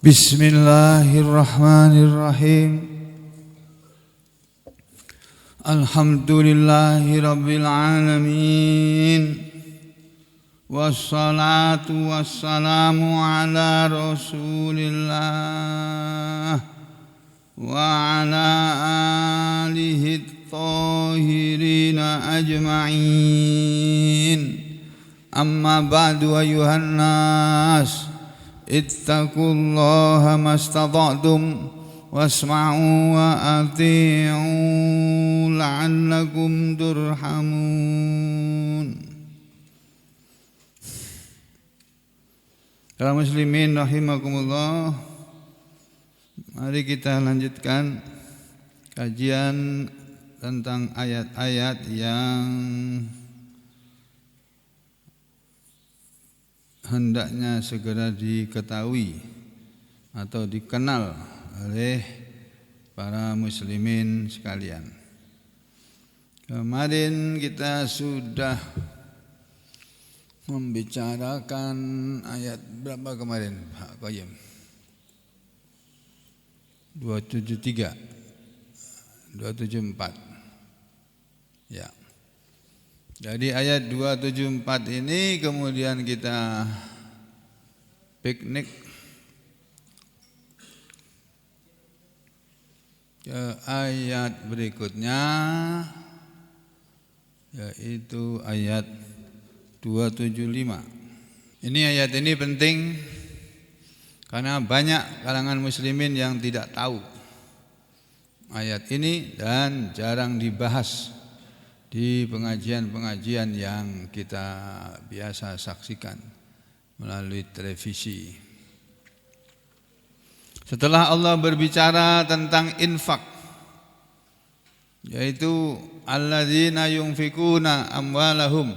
Bismillahirrahmanirrahim. Alhamdulillahi rabbil alamin. Wassalatu wassalamu ala rasulillah wa ala alihi at-tahirina ajma'in. Amma ba'du ayuhan nas, ittaqullaha mastata'tum wasma'u wa ati'u la'allakum turhamun. Kaum muslimin rahimakumullah, mari kita lanjutkan kajian tentang ayat-ayat yang hendaknya segera diketahui atau dikenal oleh para muslimin sekalian. Kemarin kita sudah membicarakan ayat berapa kemarin Pak Qayyim? 273, 274. Ya. Jadi ayat 274 ini kemudian kita piknik ke ayat berikutnya, yaitu ayat 275. Ini ayat ini penting karena banyak kalangan muslimin yang tidak tahu ayat ini dan jarang dibahas di pengajian-pengajian yang kita biasa saksikan melalui televisi. Setelah Allah berbicara tentang infak, yaitu alladzina yunfikuna amwalahum,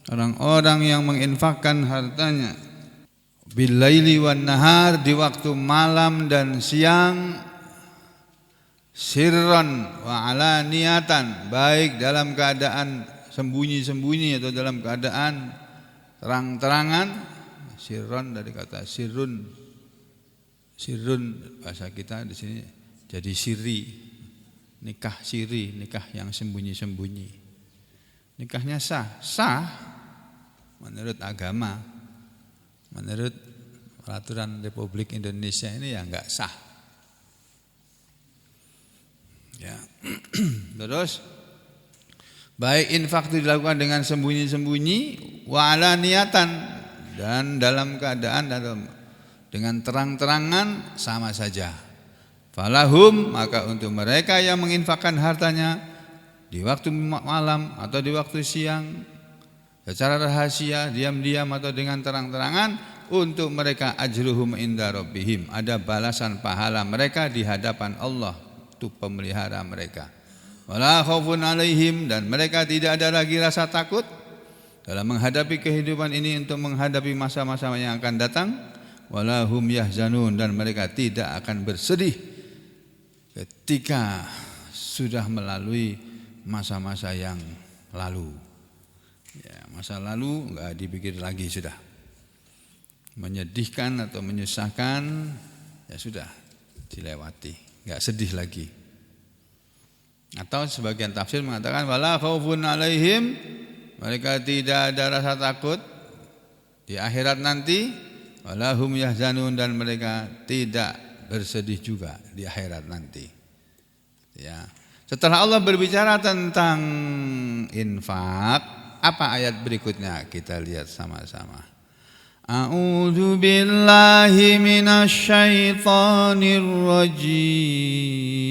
orang-orang yang menginfakkan hartanya billaili wan nahar, di waktu malam dan siang, sirran wa alaniyatan, baik dalam keadaan sembunyi-sembunyi atau dalam keadaan terang-terangan. Sirron dari kata sirrun, bahasa kita di sini jadi siri, nikah siri, nikah yang sembunyi-sembunyi. Nikahnya sah menurut agama, menurut peraturan Republik Indonesia ini ya enggak sah. Ya. Terus baik infak itu dilakukan dengan sembunyi-sembunyi, wa alaniyatan, dan dalam keadaan dengan terang-terangan sama saja. Falahum, maka untuk mereka yang menginfakkan hartanya di waktu malam atau di waktu siang, secara rahasia, diam-diam atau dengan terang-terangan, untuk mereka ajruhum inda rabbihim, ada balasan pahala mereka di hadapan Allah, untuk pemelihara mereka. Wala khaufun alaihim, dan mereka tidak ada lagi rasa takut dalam menghadapi kehidupan ini, untuk menghadapi masa-masa yang akan datang. Wala hum yahzanun, dan mereka tidak akan bersedih ketika sudah melalui masa-masa yang lalu. Ya, masa lalu enggak dipikir lagi, sudah menyedihkan atau menyusahkan, ya sudah dilewati, enggak sedih lagi. Atau sebagian tafsir mengatakan wala khaufun alaihim, mereka tidak ada rasa takut di akhirat nanti. Wala hum yahzanun, dan mereka tidak bersedih juga di akhirat nanti. Ya. Setelah Allah berbicara tentang infak, apa ayat berikutnya? Kita lihat sama-sama. A'udzu billahi minasy syaithanir rajim.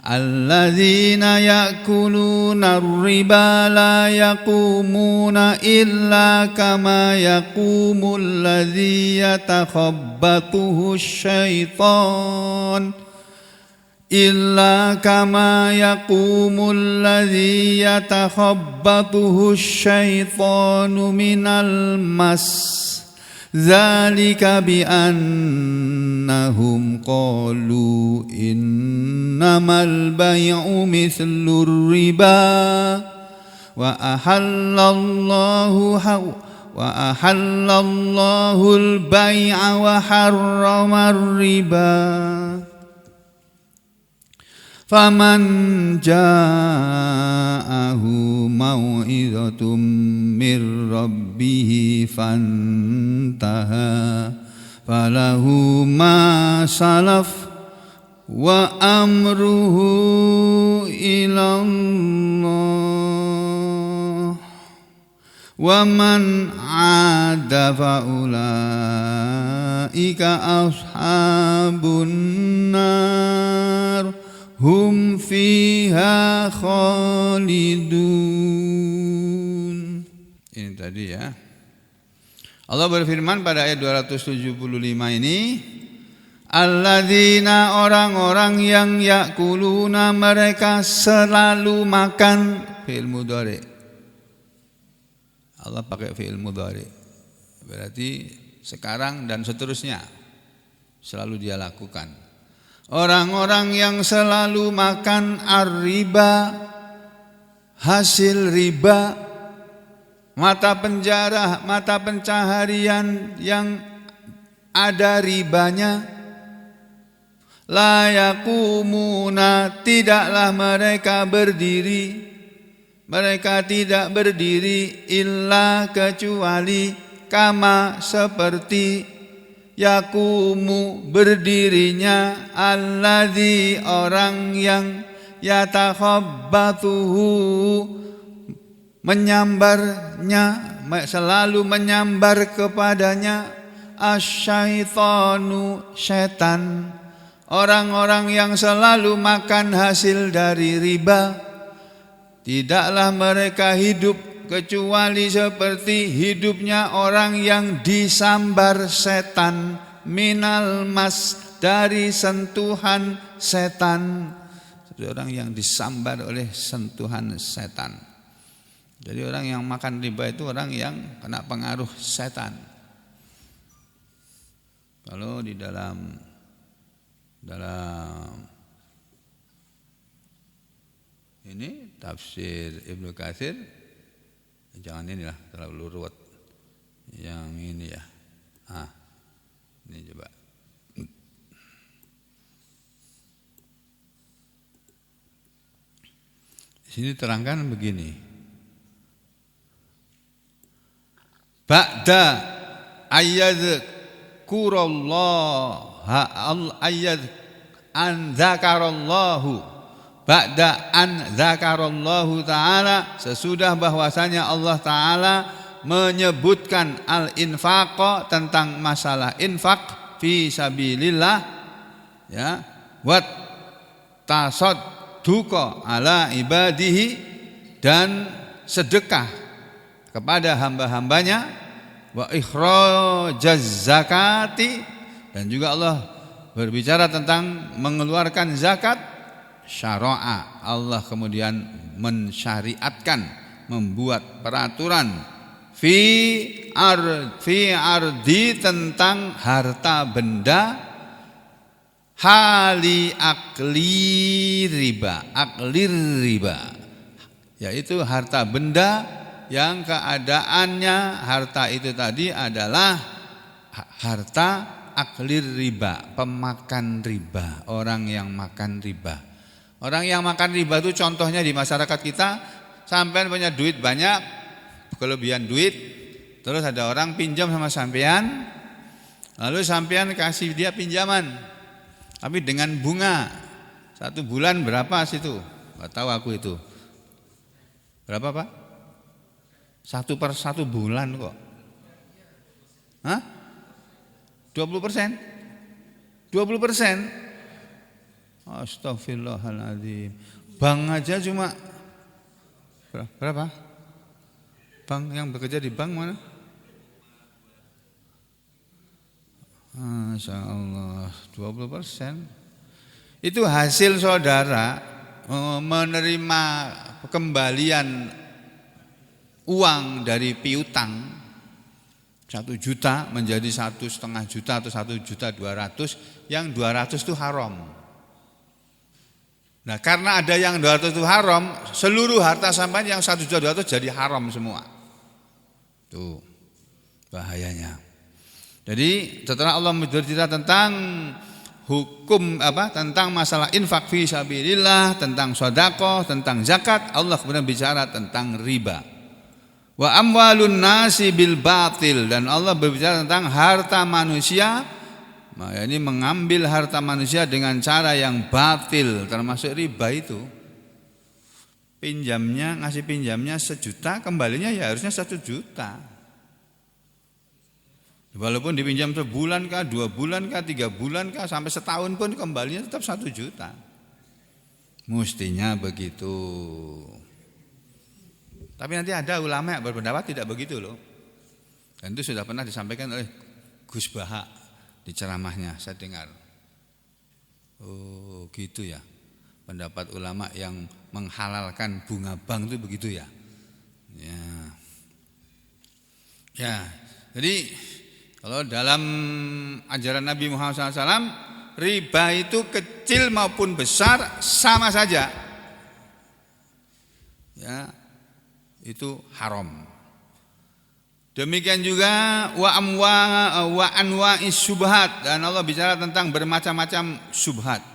Alladzina ya'kuluna ar-riba la yaqumuna illa kama yaqumul ladzi yatakhabbathu asy-syaitan illa kama yaqumul ladzi yatakhabbathu asy-syaitanu minal mas. Dzalika bi annahum qalu innamal bay'u mithlur riba wa ahallallahu wa ahallallahu al-bai'a wa harrama ar-riba. Faman ja'ahu mau'izatum mir rabbih fantaha falahu ma salaf wa amruhu ilallah wa man 'ada fa ulaika ashabun nar hum fiha khalidun. Ini tadi ya. Allah berfirman pada ayat 275 ini, alladzina, orang-orang yang yakuluna, mereka selalu makan. Fi'il mudhari. Allah pakai fi'il mudhari. Berarti sekarang dan seterusnya selalu dia lakukan. Orang-orang yang selalu makan ar-riba, hasil riba, mata penjara, mata pencaharian yang ada ribanya. La yaqumuna, tidaklah mereka berdiri, mereka tidak berdiri illa kecuali kama, seperti yaqumu, berdirinya alladzi, orang yang yatakhabbatuhu, menyambarnya, selalu menyambar kepadanya, asyaitanu, setan. Orang-orang yang selalu makan hasil dari riba, tidaklah mereka hidup kecuali seperti hidupnya orang yang disambar setan, minal mas, dari sentuhan setan. Seperti orang yang disambar oleh sentuhan setan. Jadi orang yang makan riba itu orang yang kena pengaruh setan. Kalau di dalam ini tafsir Ibnu Katsir, jangan inilah terlalu ruwet. Yang ini ya. Ini coba. Di sini terangkan begini. Ba'da ayyadkurallah an dzakarallahu, ba'da an dzakarallahu ta'ala, sesudah bahwasanya Allah ta'ala menyebutkan al-infaq, tentang masalah infak fi sabilillah, ya, wat tasadduqa ala ibadihi, dan sedekah kepada hamba-hambanya, wa ikhrajaz zakati, dan juga Allah berbicara tentang mengeluarkan zakat. Syara'a, Allah kemudian mensyariatkan, membuat peraturan fi ardi, tentang harta benda, hali akli riba, yaitu harta benda yang keadaannya harta itu tadi adalah harta aklir riba, pemakan riba, orang yang makan riba. Orang yang makan riba itu contohnya di masyarakat kita, sampean punya duit banyak, kelebihan duit, terus ada orang pinjam sama sampean, lalu sampean kasih dia pinjaman, tapi dengan bunga. 1 bulan berapa situ? Gak tahu aku itu. Berapa Pak? 1 per 1 bulan kok. Hah? 20%? 20%? Astagfirullahaladzim. Bank aja cuma berapa? Bank yang bekerja di bank mana? Masya Allah, 20%. Itu hasil saudara menerima kembalian uang dari piutang 1 juta menjadi 1,5 juta atau 1.200.000, yang 200 itu haram. Nah, karena ada yang 200 itu haram, seluruh harta sampean yang 1.200.000 jadi haram semua. Tuh. bahayanya. Jadi setelah Allah bercerita tentang hukum tentang masalah infak fi sabilillah, tentang sedekah, tentang zakat, Allah kemudian bicara tentang riba. Wa amwalun nasi bil batil, dan Allah berbicara tentang harta manusia, ini mengambil harta manusia dengan cara yang batil, termasuk riba itu. Ngasih pinjamnya 1 juta, kembalinya ya harusnya 1 juta. Walaupun dipinjam sebulan kah, 2 bulan kah, 3 bulan kah, sampai setahun pun kembalinya tetap 1 juta. Mestinya begitu. Tapi nanti ada ulama yang berpendapat tidak begitu loh. Dan itu sudah pernah disampaikan oleh Gus Baha di ceramahnya, saya dengar. Oh gitu ya. Pendapat ulama yang menghalalkan bunga bank itu begitu ya. Ya, jadi kalau dalam ajaran Nabi Muhammad SAW, riba itu kecil maupun besar sama saja. Ya, itu haram. Demikian juga wa anwa'is syubhat, dan Allah bicara tentang bermacam-macam syubhat.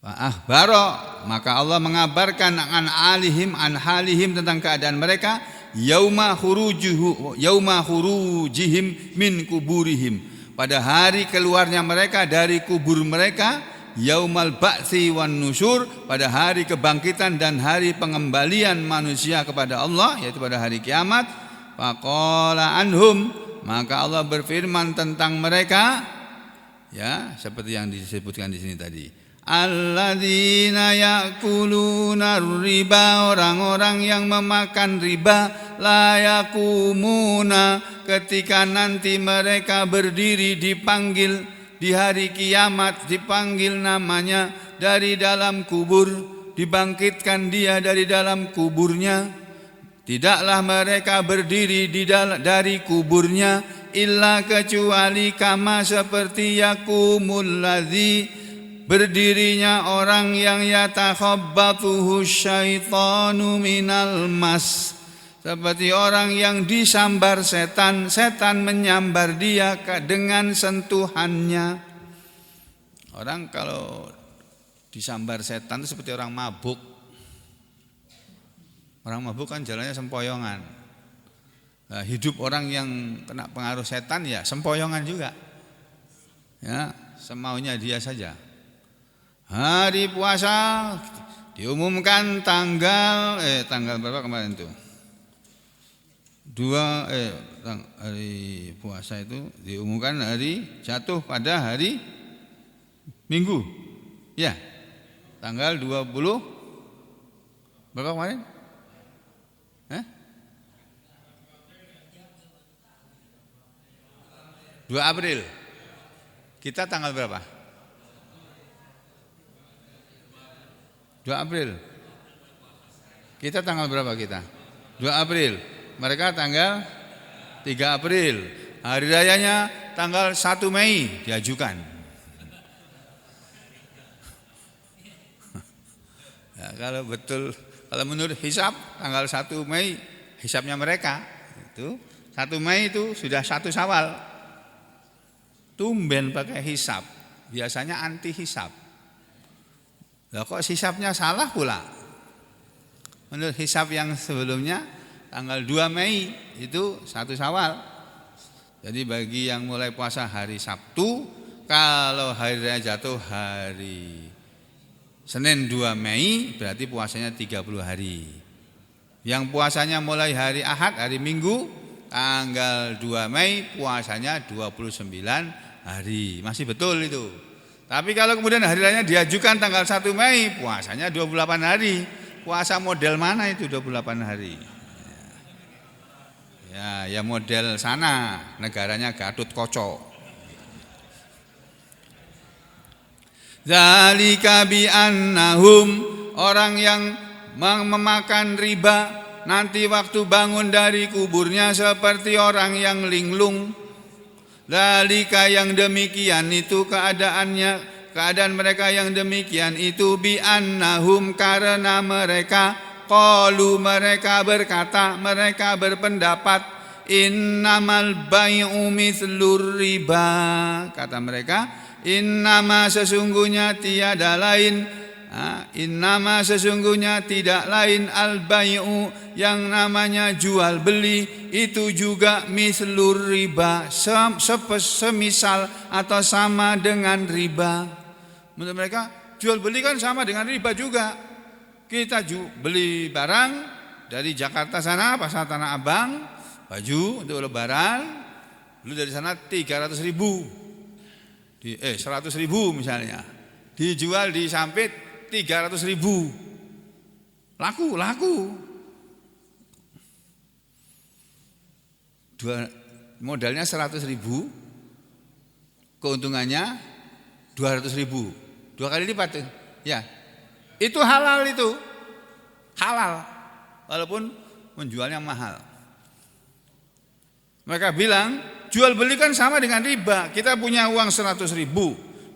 Maka Allah mengabarkan an halihim tentang keadaan mereka yauma khurujihim min kuburihim, pada hari keluarnya mereka dari kubur mereka, yaumal ba'tsi wan nusyur, pada hari kebangkitan dan hari pengembalian manusia kepada Allah, yaitu pada hari kiamat. Faqala anhum, maka Allah berfirman tentang mereka, ya seperti yang disebutkan di sini tadi. Alladzina ya'kuluna riba, orang-orang yang memakan riba, la yakumuna, ketika nanti mereka berdiri dipanggil di hari kiamat, dipanggil namanya dari dalam kubur, dibangkitkan dia dari dalam kuburnya, tidaklah mereka berdiri dari kuburnya illa kecuali kama seperti yakumul ladzi, berdirinya orang yang yatakhabbatuhu syaitanu minal mas, seperti orang yang disambar setan, setan menyambar dia dengan sentuhannya. Orang kalau disambar setan itu seperti orang mabuk. Orang mabuk kan jalannya sempoyongan. Nah, hidup orang yang kena pengaruh setan ya sempoyongan juga. Ya, semaunya dia saja. Hari puasa diumumkan tanggal berapa kemarin itu? Hari puasa itu diumumkan hari jatuh pada hari Minggu. Ya. Tanggal 20 berapa kemarin? 2 April. Kita tanggal berapa? 2 April. Kita tanggal berapa kita? 2 April. Mereka tanggal 3 April. Hari rayanya tanggal 1 Mei diajukan. Ya, kalau menurut hisab tanggal 1 Mei hisabnya mereka itu 1 Mei itu sudah 1 Syawal. Tumben pakai hisab. Biasanya anti hisab. Lah kok hisabnya salah pula? Menurut hisab yang sebelumnya tanggal 2 Mei itu 1 Syawal. Jadi bagi yang mulai puasa hari Sabtu, kalau hari raya jatuh hari Senin 2 Mei berarti puasanya 30 hari. Yang puasanya mulai hari Ahad, hari Minggu, tanggal 2 Mei puasanya 29 hari. Masih betul itu. Tapi kalau kemudian hari raya diajukan tanggal 1 Mei, puasanya 28 hari. Puasa model mana itu 28 hari? Ya model sana, negaranya Gatot Kaca. Zalika bi annahum, orang yang memakan riba nanti waktu bangun dari kuburnya seperti orang yang linglung. Zalika, yang demikian itu keadaan mereka yang demikian itu bi annahum, karena mereka qalu, mereka berkata, mereka berpendapat, innamal bai'u mithlur riba. Kata mereka, innama sesungguhnya tiada lain, innama sesungguhnya tidak lain al-bai'u yang namanya jual beli itu juga mithlur riba, semisal atau sama dengan riba. Menurut mereka jual beli kan sama dengan riba juga. Kita beli barang dari Jakarta sana, pasar Tanah Abang, baju untuk lebaran, beli dari sana 100.000 misalnya, dijual di Sampit 300.000, laku. Modalnya 100.000, keuntungannya 200.000, 2 kali lipat ya. Itu halal, itu halal walaupun menjualnya mahal. Mereka bilang jual beli kan sama dengan riba. Kita punya uang 100.000,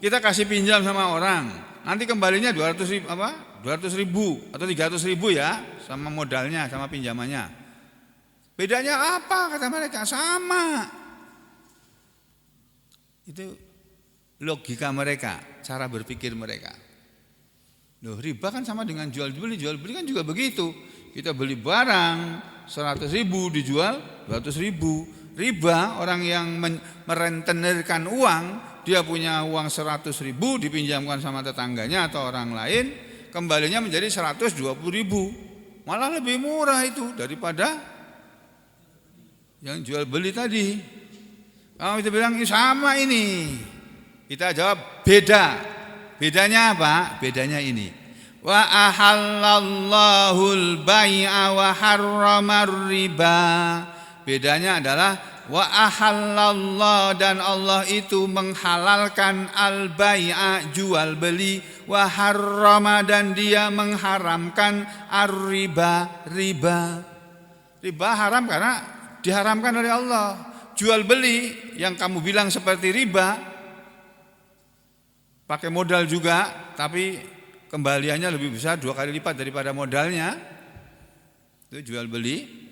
kita kasih pinjam sama orang, nanti kembalinya 200.000 atau 300.000 ya, sama modalnya sama pinjamannya. Bedanya apa? Kata mereka sama. Itu logika mereka, cara berpikir mereka. Loh, riba kan sama dengan jual beli kan juga begitu. Kita beli barang 100.000 dijual 200.000. Riba, orang yang merentenirkan uang, dia punya uang 100.000 dipinjamkan sama tetangganya atau orang lain, kembalinya menjadi 120.000. Malah lebih murah itu daripada yang jual beli tadi. Kalau kita bilang sama ini, kita jawab beda. Bedanya apa? Bedanya ini. Wa ahallallahul bai'a wa harramar riba. Bedanya adalah wa ahallallah, dan Allah itu menghalalkan al-bai'a jual beli, wa harrama, dan dia mengharamkan ar-riba, riba. Riba haram karena diharamkan oleh Allah. Jual beli yang kamu bilang seperti riba, pakai modal juga, tapi kembaliannya lebih besar 2 kali lipat daripada modalnya. Itu jual beli.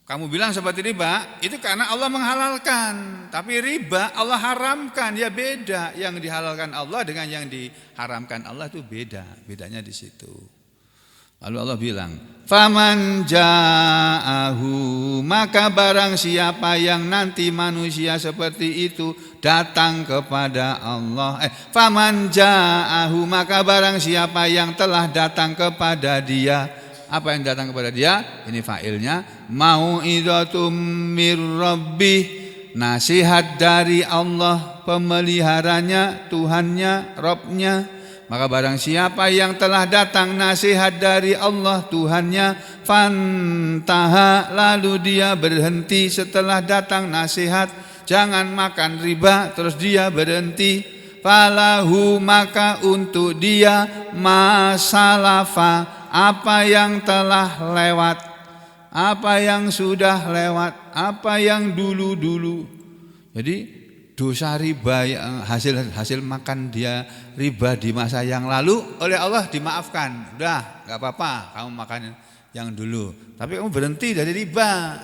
Kamu bilang seperti riba, itu karena Allah menghalalkan. Tapi riba Allah haramkan, ya beda. Yang dihalalkan Allah dengan yang diharamkan Allah itu beda. Bedanya di situ. Lalu Allah bilang, faman ja'ahu, maka barang siapa yang nanti manusia seperti itu datang kepada Allah. Faman ja'ahu, maka barang siapa yang telah datang kepada dia. Apa yang datang kepada dia? Ini fa'ilnya, mau'izatum mir rabbih, nasihat dari Allah, pemeliharanya, Tuhannya, Rabbnya. Maka barang siapa yang telah datang nasihat dari Allah Tuhannya, fantaha, lalu dia berhenti setelah datang nasihat, jangan makan riba, terus dia berhenti, falahu, maka untuk dia masalafa, apa yang telah lewat, apa yang sudah lewat, apa yang dulu-dulu. Jadi dosa riba, hasil makan dia riba di masa yang lalu oleh Allah dimaafkan. Udah, gak apa-apa kamu makan yang dulu, tapi kamu berhenti dari riba.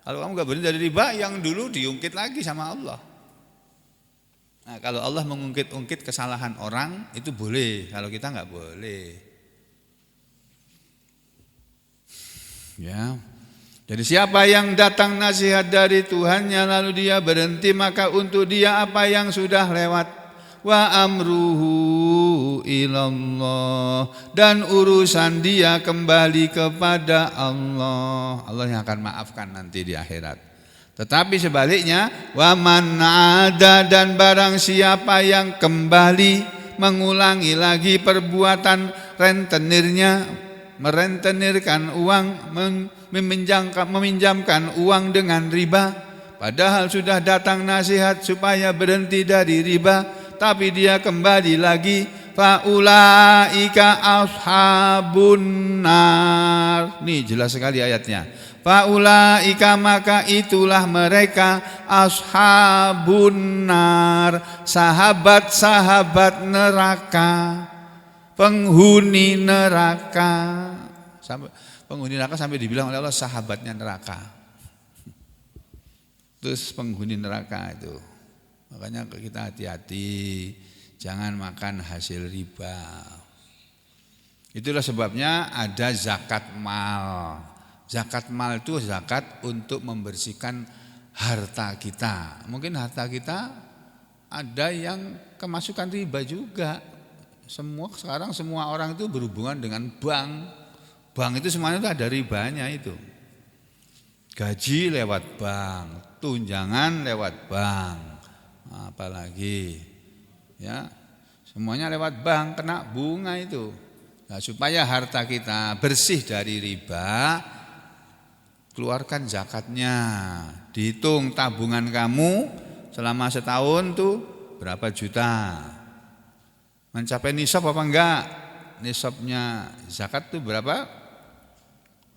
Kalau kamu gak berhenti dari riba, yang dulu diungkit lagi sama Allah. Nah, kalau Allah mengungkit-ungkit kesalahan orang itu boleh, kalau kita gak boleh. Ya. Jadi siapa yang datang nasihat dari Tuhannya lalu dia berhenti, maka untuk dia apa yang sudah lewat. Wa amruhu ilallah, dan urusan dia kembali kepada Allah. Allah yang akan maafkan nanti di akhirat. Tetapi sebaliknya, wa man ada, dan barang siapa yang kembali mengulangi lagi perbuatan rentenirnya, merentenirkan uang, meminjamkan uang dengan riba, padahal sudah datang nasihat supaya berhenti dari riba, tapi dia kembali lagi, faulaika ashabun nar. Nih jelas sekali ayatnya. Faulaika, maka itulah mereka, ashabun nar, sahabat-sahabat neraka, penghuni neraka. Sampai penghuni neraka sampai dibilang oleh Allah sahabatnya neraka. 100 penghuni neraka itu. Makanya kita hati-hati, jangan makan hasil riba. Itulah sebabnya ada zakat mal. Zakat mal itu zakat untuk membersihkan harta kita. Mungkin harta kita ada yang kemasukan riba juga. Sekarang semua orang itu berhubungan dengan bank. Bank itu semuanya itu ada ribanya itu. Gaji lewat bank, tunjangan lewat bank. Apalagi ya, semuanya lewat bank, kena bunga itu. Nah, supaya harta kita bersih dari riba, keluarkan zakatnya. Dihitung tabungan kamu selama setahun tuh berapa juta. Mencapai nisab apa enggak? Nisabnya zakat tuh berapa?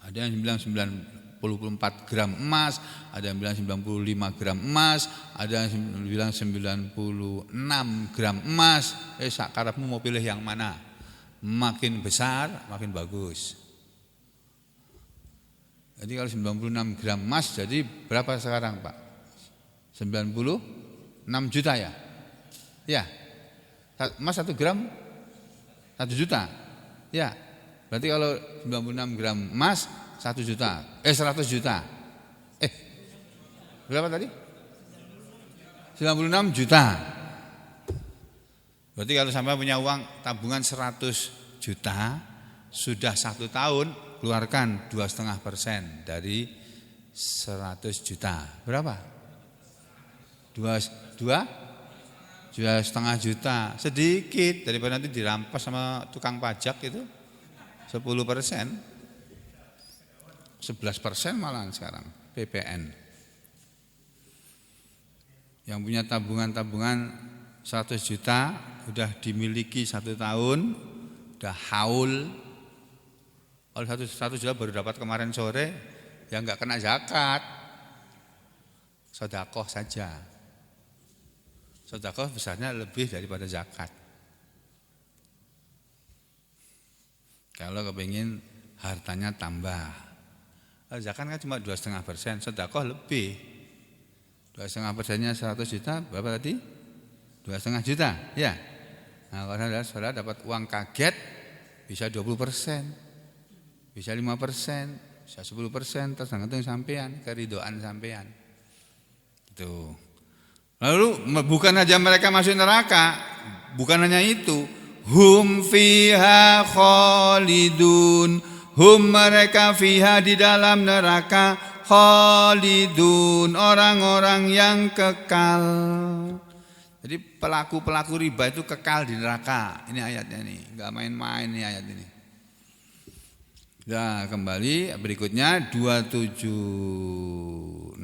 Ada yang bilang 94 gram emas, ada yang bilang 95 gram emas, ada yang bilang 96 gram emas. Sakarepmu mau pilih yang mana? Makin besar, makin bagus. Jadi kalau 96 gram emas jadi berapa sekarang, Pak? 96 juta ya? Ya. Emas 1 gram 1 juta. Ya. Berarti kalau 96 gram emas 1 juta. 100 juta. Berapa tadi? 96 juta. Berarti kalau sampai punya uang tabungan 100 juta, sudah 1 tahun, keluarkan 2,5% dari 100 juta. Berapa? 2,5 juta. Sedikit daripada nanti dirampas sama tukang pajak itu 10%. 11% malah sekarang PPN. Yang punya tabungan 100 juta udah dimiliki 1 tahun, udah haul. Kalau 1 juta baru dapat kemarin sore, ya enggak kena zakat. Sedekah saja. Sedekah besarnya lebih daripada zakat. Kalau kepingin hartanya tambah, zakat kan cuma 2,5%, sedekah lebih. 2,5%-nya 100 juta, berapa tadi? 2,5 juta, ya. Nah, kalau saudara dapat uang kaget, bisa 20%, bisa 5%, bisa 10%, tergantung sampean, keridoan sampean. Itu. Lalu bukan aja mereka masuk neraka, bukan hanya itu, hum fiha khalidun, hum mereka fiha di dalam neraka, khalidun orang-orang yang kekal. Jadi pelaku-pelaku riba itu kekal di neraka. Ini ayatnya nih, enggak main-main nih ayat ini. Nah, kembali berikutnya 276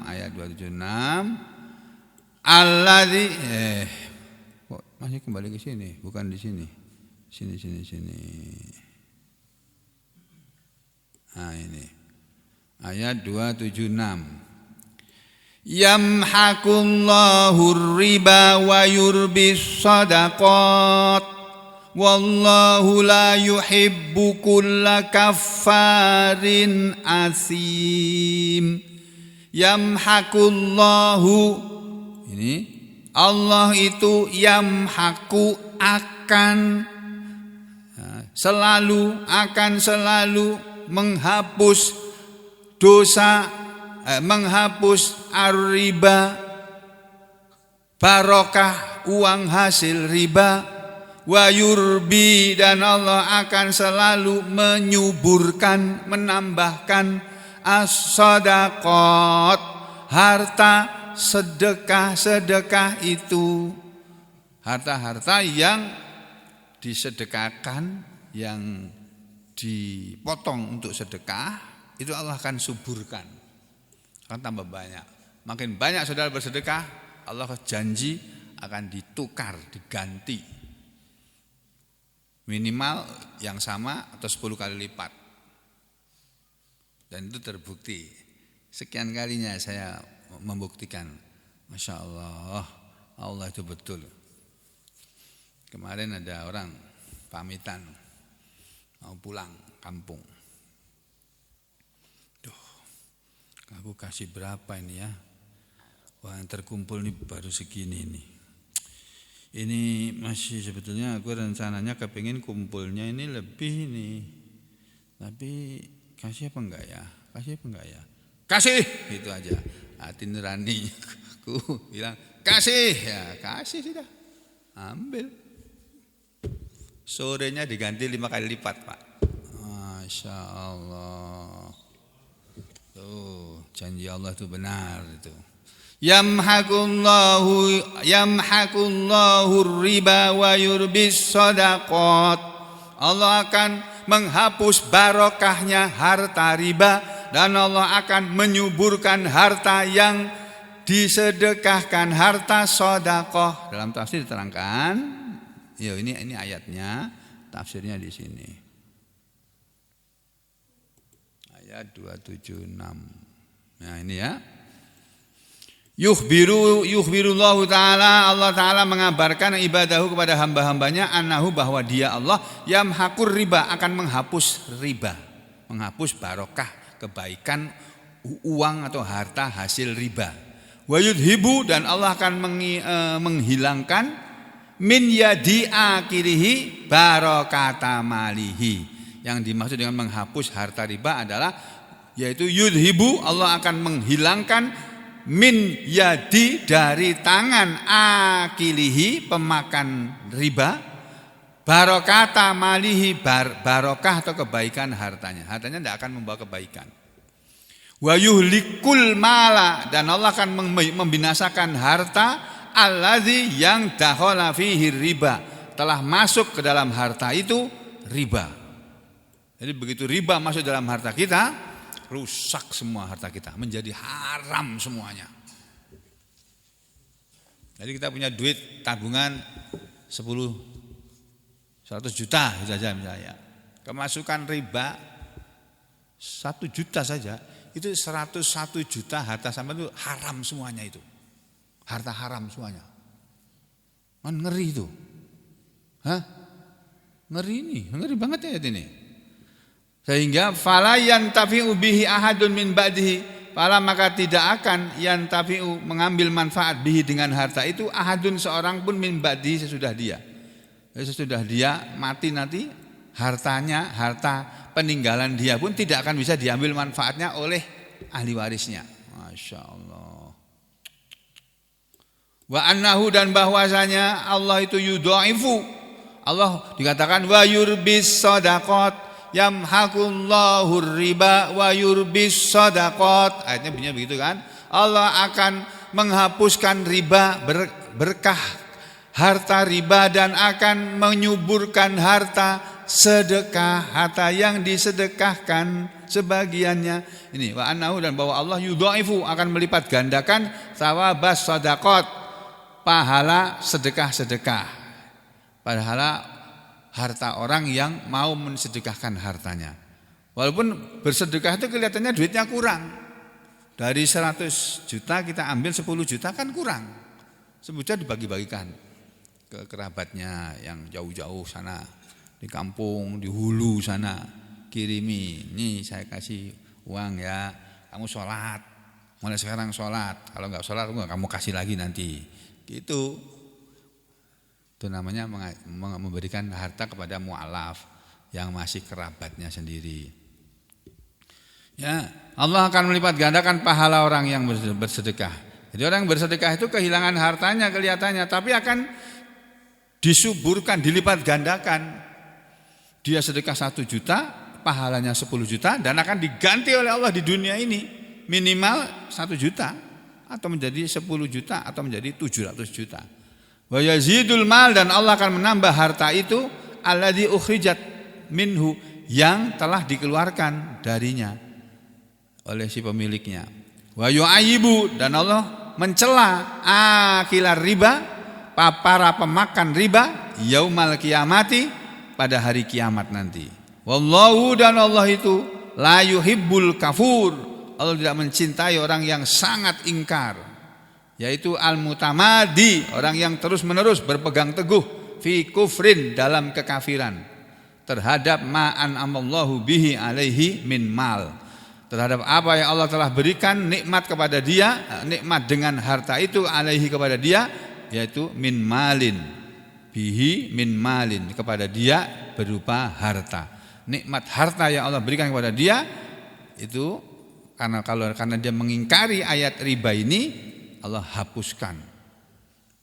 ayat 276. Alladzi kok masih kembali ke sini, bukan di sini. Sini. Nah, ini. Ayat 276. Yamhaqullahu riba wa yurbis shadaqat. Wallahu la yuhibbu kulla kaffarin asim. Yamhaqullahu, ini Allah itu yamhaqu akan selalu menghapus dosa, menghapus ar-riba, barokah uang hasil riba, wa yurbi, dan Allah akan selalu menyuburkan, menambahkan as-shadaqat, harta sedekah itu, harta-harta yang disedekahkan, yang dipotong untuk sedekah, itu Allah akan suburkan, akan tambah banyak. Makin banyak saudara bersedekah, Allah janji akan ditukar, diganti, minimal yang sama atau 10 kali lipat. Dan itu terbukti. Sekian kalinya saya membuktikan, Masya Allah, Allah itu betul. Kemarin ada orang pamitan mau pulang kampung. Duh, aku kasih berapa ini ya? Wah, yang terkumpul nih baru segini nih. Ini masih sebetulnya aku rencananya kepingin kumpulnya ini lebih nih. Tapi kasih apa enggak ya? Kasih apa enggak ya? Kasih, itu aja. Hati nurani aku bilang kasih, ya kasih sudah. Ambil. Sorenya diganti 5 kali lipat, Pak. Masya Allah. Tuh, janji Allah itu benar itu. Yamhaqullahu riba wa yurbis shadaqat. Allah akan menghapus barokahnya harta riba dan Allah akan menyuburkan harta yang disedekahkan, harta sedekah. Dalam tafsir diterangkan, ya ini ayatnya, tafsirnya di sini. Ayat 276. Nah, ini ya. Yukhbirullahu ta'ala, Allah ta'ala mengabarkan ibadahu kepada hamba-hambanya annahu, bahwa dia Allah yamhaqur riba, akan menghapus riba, menghapus barokah, kebaikan uang atau harta hasil riba. Wa yudhibu, dan Allah akan menghilangkan min yadi akhirihi barokata malihi. Yang dimaksud dengan menghapus harta riba adalah yaitu yudhibu, Allah akan menghilangkan min yadi, dari tangan akilihi, pemakan riba, barokata malihi, barokah atau kebaikan hartanya. Hartanya tidak akan membawa kebaikan. Wa yuhlikul mala, dan Allah akan membinasakan harta alladzi yang dakhala fihi riba, telah masuk ke dalam harta itu riba. Jadi begitu riba masuk dalam harta kita, rusak semua harta kita, menjadi haram semuanya. Jadi kita punya duit tabungan 100 juta saja misalnya. Kemasukan riba 1 juta saja, itu 101 juta harta sampai itu haram semuanya itu. Harta haram semuanya. Man, ngeri itu. Hah? Ngeri banget ya ini. Sehingga fala yantafi'u bihi ahadun min ba'dihi, fala, maka tidak akan yantafi'u, mengambil manfaat bihi, dengan harta itu, ahadun, seorang pun, min ba'dihi, sesudah dia. Sesudah dia mati nanti, hartanya, harta peninggalan dia pun tidak akan bisa diambil manfaatnya oleh ahli warisnya. Masya Allah. Wa annahu, dan bahwasanya Allah itu yudha'ifu, Allah dikatakan wa yurbis shadaqat, yamhaqullahu riba wa yurbis shadaqat. Ayatnya bunyinya begitu kan? Allah akan menghapuskan riba, berkah harta riba, dan akan menyuburkan harta sedekah, harta yang disedekahkan sebagiannya. Ini wa annahu, dan bahwa Allah yudhaifu, akan melipat gandakan thawabas shadaqat, pahala sedekah-sedekah, pahala harta orang yang mau mensedekahkan hartanya. Walaupun bersedekah itu kelihatannya duitnya kurang. Dari 100 juta kita ambil 10 juta kan kurang. 10 juta dibagi-bagikan ke kerabatnya yang jauh-jauh sana, di kampung, di hulu sana. Kirimi, nih saya kasih uang ya, kamu sholat. Mulai sekarang sholat. Kalau enggak sholat kamu kasih lagi nanti. Gitu. Itu namanya memberikan harta kepada mu'alaf, yang masih kerabatnya sendiri. Ya, Allah akan melipat gandakan pahala orang yang bersedekah. Jadi orang yang bersedekah itu kehilangan hartanya kelihatannya, tapi akan disuburkan, dilipat gandakan. Dia sedekah 1 juta, pahalanya 10 juta, dan akan diganti oleh Allah di dunia ini minimal 1 juta, atau menjadi 10 juta, atau menjadi 700 juta. Wa yazidul mal, dan Allah akan menambah harta itu alladzi ukhrijat minhu, yang telah dikeluarkan darinya oleh si pemiliknya. Wa yu'ayyibu, dan Allah mencela akilar riba, para pemakan riba, yaumal kiamati, pada hari kiamat nanti. Wallahu, dan Allah itu la yuhibbul kafur, Allah tidak mencintai orang yang sangat ingkar, yaitu al-mutamadi, orang yang terus-menerus berpegang teguh fi kufrin, dalam kekafiran terhadap ma'an amallahu bihi alaihi min mal, terhadap apa yang Allah telah berikan nikmat kepada dia, nikmat dengan harta itu alaihi kepada dia, yaitu min malin, bihi min malin, kepada dia berupa harta. Nikmat harta yang Allah berikan kepada dia itu karena dia mengingkari ayat riba ini, Allah hapuskan.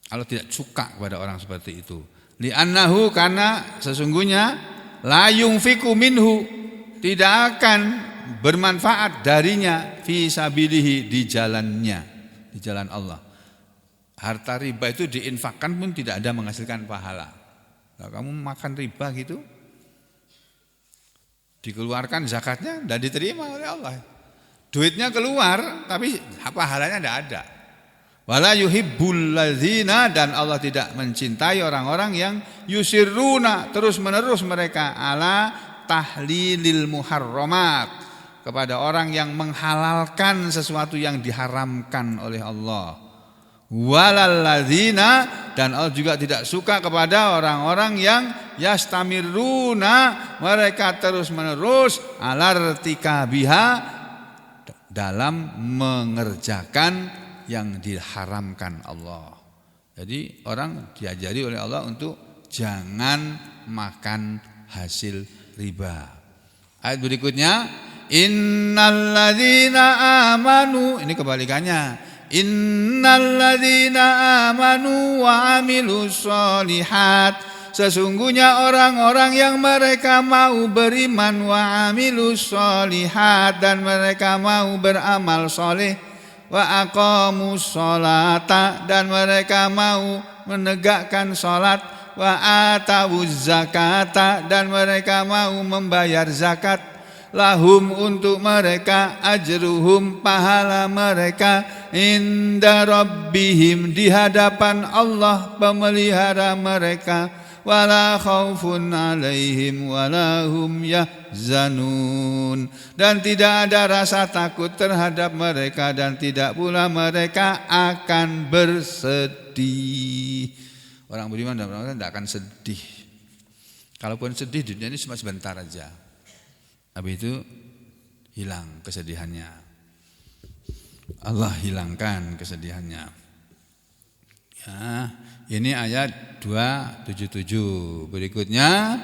Allah tidak suka kepada orang seperti itu. Li'annahu, karena sesungguhnya la yunfiqu minhu, tidak akan bermanfaat darinya fi sabilihi, di jalannya, di jalan Allah. Harta riba itu diinfakkan pun tidak ada menghasilkan pahala. Kalau kamu makan riba gitu, dikeluarkan zakatnya dan diterima oleh Allah. Duitnya keluar tapi pahalanya tidak ada. Wala yuhibbul ladzina, dan Allah tidak mencintai orang-orang yang yusirruna, terus-menerus mereka ala tahlilil muharramat, kepada orang yang menghalalkan sesuatu yang diharamkan oleh Allah. Walal ladzina, dan Allah juga tidak suka kepada orang-orang yang yastamiruna, mereka terus-menerus alartikabiha, dalam mengerjakan yang diharamkan Allah. Jadi orang diajari oleh Allah untuk jangan makan hasil riba. Ayat berikutnya, innalladzina amanu, ini kebalikannya. Innalladzina amanu wa amilus sholihat, sesungguhnya orang-orang yang mereka mau beriman, wa amilus sholihat, dan mereka mau beramal soleh, wa aqamus sholata, dan mereka mau menegakkan salat, wa atawuz zakata, dan mereka mau membayar zakat, lahum, untuk mereka, ajruhum, pahala mereka, inda rabbihim, di hadapan Allah pemelihara mereka, wala khaufun alaihim wala hum yahzanun, dan tidak ada rasa takut terhadap mereka, dan tidak pula mereka akan bersedih. Orang beriman dan orang tidak akan sedih. Kalaupun sedih di dunia ini cuma sebentar aja, habis itu hilang kesedihannya. Allah hilangkan kesedihannya. Ya, ini ayat 277. Berikutnya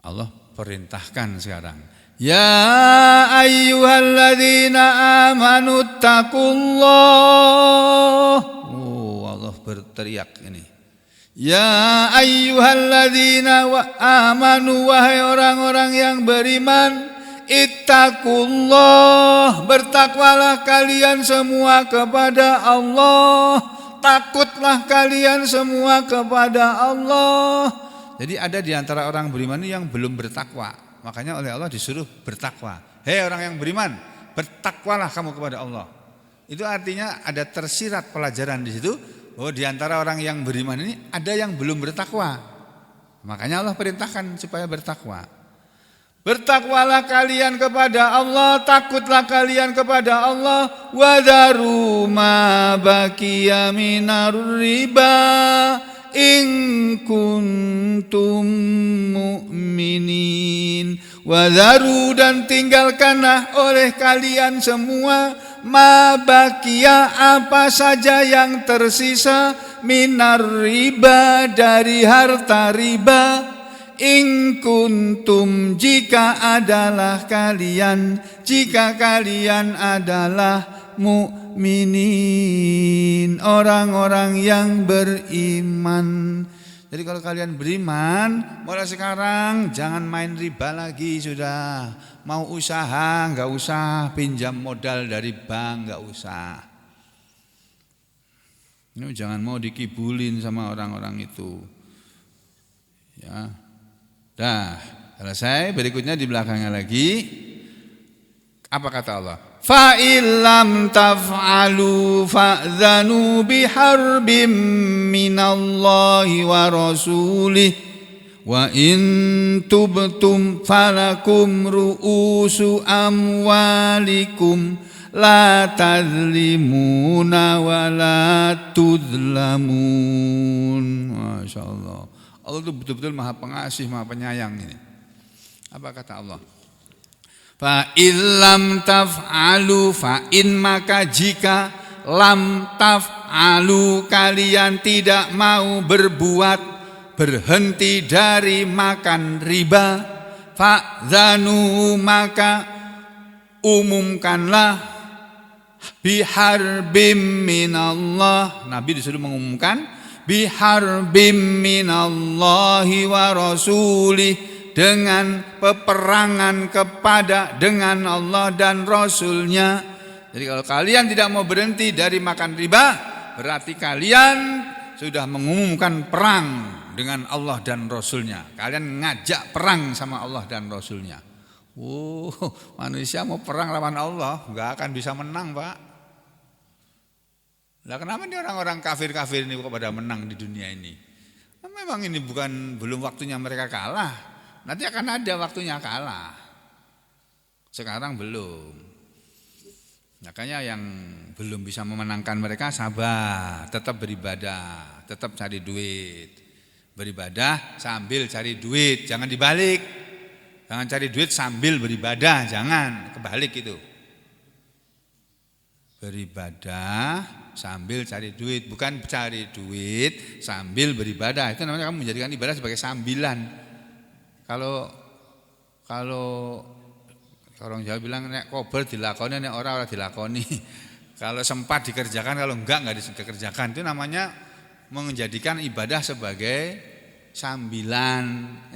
Allah perintahkan sekarang, ya ayyuhalladzina amanu taqullah. Oh, Allah berteriak ini. Ya ayyuhalladzina amanu, wahai orang-orang yang beriman, ittaqullah, bertakwalah kalian semua kepada Allah, takutlah kalian semua kepada Allah. Jadi ada di antara orang beriman yang belum bertakwa, makanya oleh Allah disuruh bertakwa. Hei orang yang beriman, bertakwalah kamu kepada Allah. Itu artinya ada tersirat pelajaran di situ. Oh, di antara orang yang beriman ini ada yang belum bertakwa, makanya Allah perintahkan supaya bertakwa. Bertakwalah kalian kepada Allah, takutlah kalian kepada Allah. Wadharu ma baqiya minar riba in kuntum mu'minin. Wadharu, dan tinggalkanlah oleh kalian semua, ma baqiya, apa saja yang tersisa, minar riba, dari harta riba. In kuntum, jika kalian adalah mukminin, orang-orang yang beriman. Jadi kalau kalian beriman, mulai sekarang jangan main riba lagi sudah. Mau usaha enggak usah pinjam modal dari bank, enggak usah. Ini jangan mau dikibulin sama orang-orang itu. Ya. Dah, selesai. Berikutnya di belakangnya lagi, apa kata Allah? Fa illam taf'alu fa'zanu biharbim minallahi wa rasulih wa in tubtum falakum ru'usu amwalikum la tazlimuna wa la tudlamun. Masya Allah. Allah itu betul-betul maha pengasih, maha penyayang ini. Apa kata Allah? Fa illam taf'alu fa in maka jika lam taf'alu kalian tidak mau berbuat berhenti dari makan riba, fa'zanu maka umumkanlah biharbim minallah. Nabi disuruh mengumumkan biharbim minallahi wa rasulih, dengan peperangan dengan Allah dan Rasulnya. Jadi kalau kalian tidak mau berhenti dari makan riba, berarti kalian sudah mengumumkan perang dengan Allah dan Rasulnya. Kalian ngajak perang sama Allah dan Rasulnya. Manusia mau perang lawan Allah nggak akan bisa menang, Pak. Lah kenapa nih orang-orang kafir-kafir ini kok pada menang di dunia ini? Memang ini belum waktunya mereka kalah. Nanti akan ada waktunya kalah. Sekarang belum. Makanya yang belum bisa memenangkan mereka sabar, tetap beribadah, tetap cari duit. Beribadah sambil cari duit, jangan dibalik. Jangan cari duit sambil beribadah, jangan, kebalik itu. Beribadah sambil cari duit, bukan cari duit sambil beribadah. Itu namanya kamu menjadikan ibadah sebagai sambilan. Kalau orang Jawa bilang nek kober dilakoni, nek ora dilakoni. Kalau sempat dikerjakan, kalau enggak dikerjakan. Itu namanya menjadikan ibadah sebagai sambilan.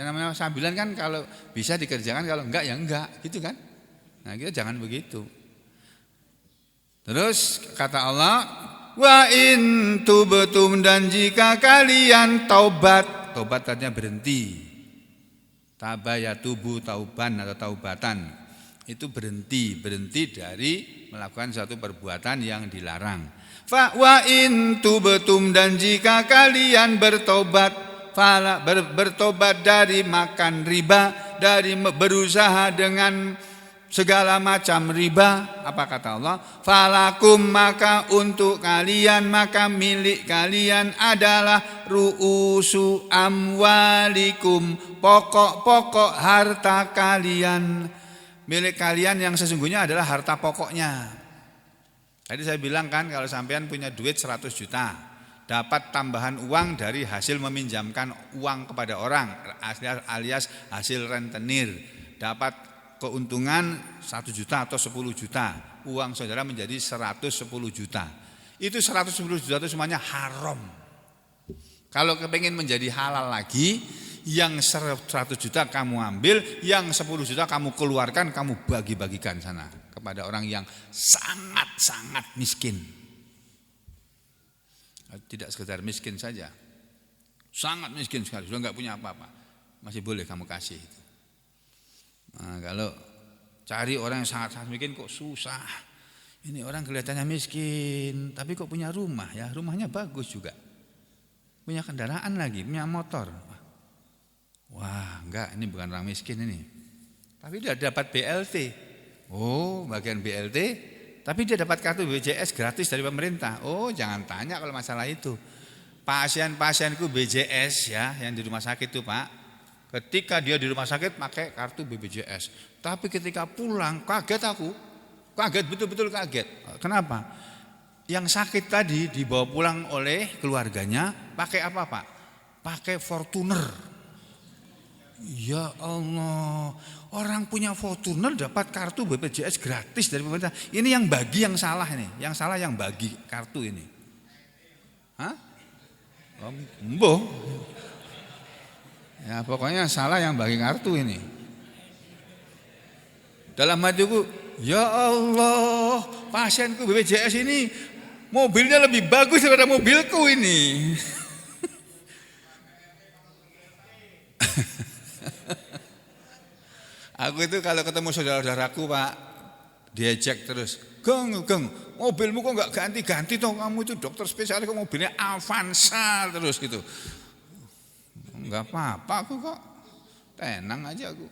Yang namanya sambilan kan kalau bisa dikerjakan, kalau enggak ya enggak, gitu kan? Nah, kita jangan begitu. Terus kata Allah, wa in tubtum, dan jika kalian taubat artinya berhenti. Tabayatubu tauban atau taubatan, itu berhenti dari melakukan suatu perbuatan yang dilarang. Fa wa in tubtum, dan jika kalian bertobat, bertobat dari makan riba, dari berusaha dengan segala macam riba, apa kata Allah? Falakum, maka untuk kalian, maka milik kalian adalah ru'usu amwalikum, pokok-pokok harta kalian. Milik kalian yang sesungguhnya adalah harta pokoknya. Tadi saya bilang kan, kalau sampean punya duit 100 juta, dapat tambahan uang dari hasil meminjamkan uang kepada orang, alias hasil rentenir, dapat keuntungan 1 juta atau 10 juta, uang saudara menjadi 110 juta. Itu 110 juta itu semuanya haram. Kalau kepingin menjadi halal lagi, yang 100 juta kamu ambil, yang 10 juta kamu keluarkan, kamu bagi-bagikan sana kepada orang yang sangat-sangat miskin. Tidak sekedar miskin saja, sangat miskin sekali, sudah enggak punya apa-apa, masih boleh kamu kasih. Nah, kalau cari orang yang sangat-sangat miskin kok susah. Ini orang kelihatannya miskin, tapi kok punya rumah ya, rumahnya bagus juga. Punya kendaraan lagi, punya motor. Wah, enggak, ini bukan orang miskin ini. Tapi dia dapat BLT. Oh, bagian BLT, tapi dia dapat kartu BPJS gratis dari pemerintah. Oh, jangan tanya kalau masalah itu. Pasien-pasienku BPJS ya, yang di rumah sakit itu, Pak. Ketika dia di rumah sakit pakai kartu BPJS, tapi ketika pulang kaget aku, betul-betul kaget. Kenapa? Yang sakit tadi dibawa pulang oleh keluarganya pakai apa, Pak? Pakai Fortuner. Ya Allah, orang punya Fortuner dapat kartu BPJS gratis dari pemerintah. Ini yang bagi yang salah ini, yang salah yang bagi kartu ini. Hah? Mboh. Ya pokoknya salah yang bagi kartu ini. Dalam hatiku, ya Allah, pasienku BPJS ini mobilnya lebih bagus daripada mobilku ini. Aku itu kalau ketemu saudara-saudaraku, Pak, diejek terus, Geng, mobilmu kok enggak ganti-ganti toh, kamu itu dokter spesialis kok mobilnya Avanza terus gitu. Enggak apa-apa aku kok, tenang aja aku.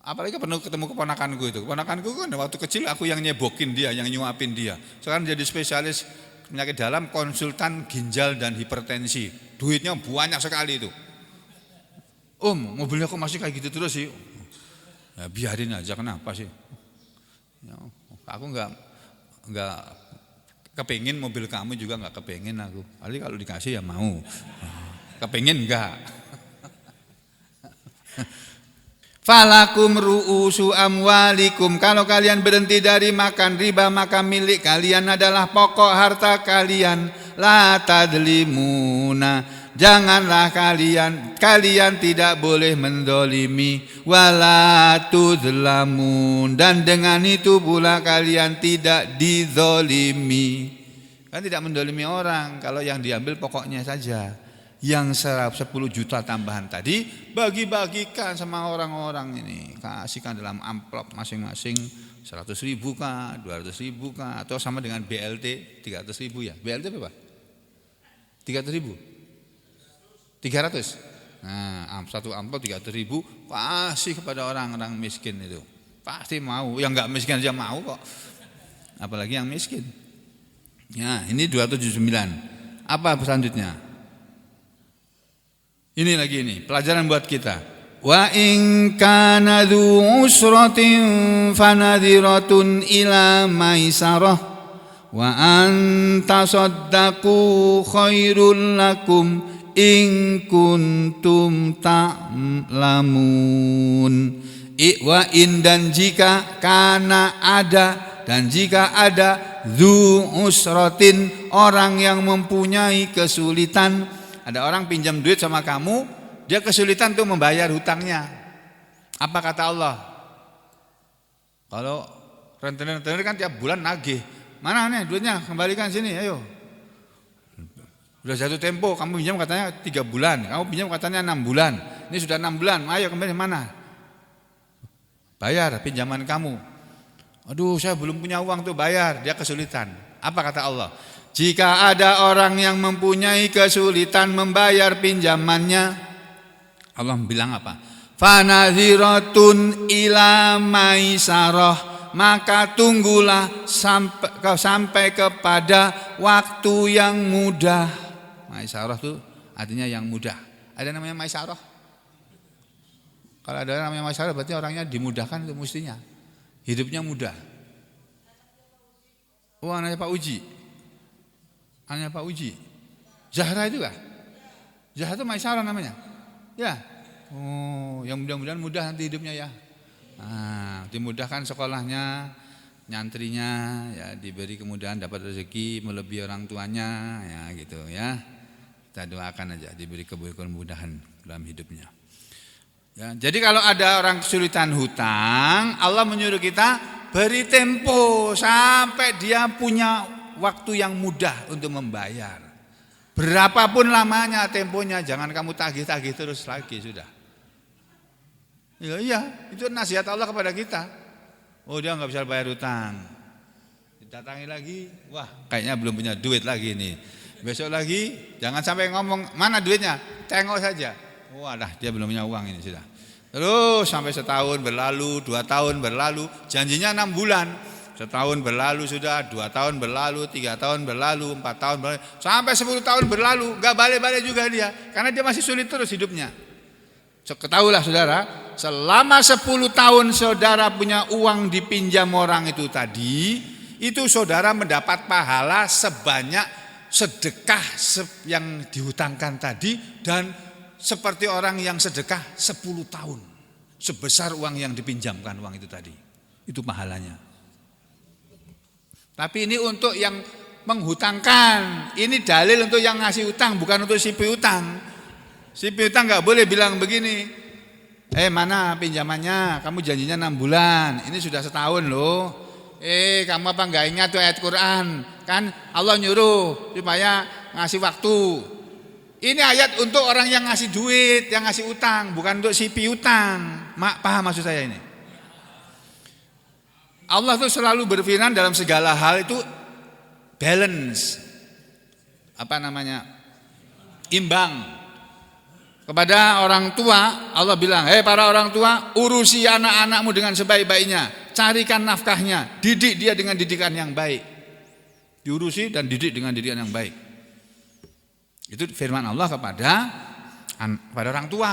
Apalagi ketemu keponakanku itu. Keponakanku kan waktu kecil aku yang nyebokin dia, yang nyuapin dia. Sekarang jadi spesialis penyakit dalam, konsultan ginjal dan hipertensi. Duitnya banyak sekali itu. Mobilnya kok masih kayak gitu terus sih? Ya, biarin aja, kenapa sih? Ya, aku enggak kepengin mobil kamu juga enggak kepengin aku. Kali kalau dikasih ya mau. Kepengin enggak? Falakum ru'usu amwalikum, kalau kalian berhenti dari makan riba maka milik kalian adalah pokok harta kalian. La tadlimuna, janganlah kalian tidak boleh mendolimi. Wala tudlamun, dan dengan itu pula kalian tidak dizolimi. Kan tidak mendolimi orang kalau yang diambil pokoknya saja. Yang 10 juta tambahan tadi bagi-bagikan sama orang-orang ini, kasihkan dalam amplop masing-masing 100 ribu kah, 200 ribu kah, atau sama dengan BLT 300 ribu ya. BLT berapa? 300 ribu? 300? Nah, satu amplop 300 ribu kasih kepada orang-orang miskin itu. Pasti mau, yang enggak miskin aja mau kok. Apalagi yang miskin. Ya, ini 279. Apa selanjutnya? Ini lagi ini, pelajaran buat kita. Wa in kana dzu usratin fanadhiratun ila maisarah wa an tasaddaqu khairul lakum in kuntum ta'lamun. Wa in, dan jika kana ada, dan jika ada dzu usratin, orang yang mempunyai kesulitan. Ada orang pinjam duit sama kamu, dia kesulitan untuk membayar hutangnya. Apa kata Allah? Kalau rentenir kan tiap bulan nagih. Mana nih duitnya? Kembalikan sini, ayo. Sudah jatuh tempo, kamu pinjam katanya 3 bulan, kamu pinjam katanya 6 bulan. Ini sudah 6 bulan, ayo kembali mana? Bayar pinjaman kamu. Aduh, saya belum punya uang tuh bayar, dia kesulitan. Apa kata Allah? Jika ada orang yang mempunyai kesulitan membayar pinjamannya, Allah bilang apa? Fanadhiratun ila maisarah, maka tunggulah sampai kepada waktu yang mudah. Maisarah itu artinya yang mudah. Ada namanya maisarah? Kalau ada namanya maisarah berarti orangnya dimudahkan itu mestinya. Hidupnya mudah. Oh, anaknya Pak Uji. Anaknya Pak Uji. Zahra itu kah? Zahra itu maisarah namanya. Ya. Oh, yang mudah-mudahan mudah nanti hidupnya ya. Nah, dimudahkan sekolahnya, nyantrinya, ya diberi kemudahan dapat rezeki melebihi orang tuanya, ya gitu ya. Kita doakan aja diberi kemudahan dalam hidupnya. Ya, jadi kalau ada orang kesulitan hutang, Allah menyuruh kita beri tempo sampai dia punya waktu yang mudah untuk membayar. Berapapun lamanya temponya, jangan kamu tagih-tagih terus lagi sudah. Iya, itu nasihat Allah kepada kita. Oh, dia nggak bisa bayar hutang. Didatangi lagi, wah kayaknya belum punya duit lagi nih. Besok lagi, jangan sampai ngomong mana duitnya, tengok saja. Walah, dia belum punya uang ini sudah. Terus sampai setahun berlalu, 2 tahun berlalu, janjinya 6 bulan. Setahun berlalu sudah, 2 tahun berlalu, 3 tahun berlalu, 4 tahun berlalu, sampai 10 tahun berlalu, gak balik-balik juga dia, karena dia masih sulit terus hidupnya. Ketahuilah saudara, selama 10 tahun saudara punya uang dipinjam orang itu tadi, itu saudara mendapat pahala sebanyak sedekah yang dihutangkan tadi, dan seperti orang yang sedekah 10 tahun sebesar uang yang dipinjamkan uang itu tadi. Itu pahalanya. Tapi ini untuk yang menghutangkan. Ini dalil untuk yang ngasih utang, bukan untuk si piutang. Si piutang enggak boleh bilang begini, mana pinjamannya? Kamu janjinya 6 bulan, ini sudah setahun loh. Kamu apa enggak ingat tuh ayat Quran? Kan Allah nyuruh supaya ngasih waktu. Ini ayat untuk orang yang ngasih duit, yang ngasih utang, bukan untuk si piutang. Paham maksud saya ini? Allah tuh selalu berfirman dalam segala hal itu balance. Apa namanya? Imbang. Kepada orang tua Allah bilang, para orang tua, urusi anak-anakmu dengan sebaik-baiknya, carikan nafkahnya, didik dia dengan didikan yang baik. Diurusi dan didik dengan didikan yang baik. Itu firman Allah kepada orang tua.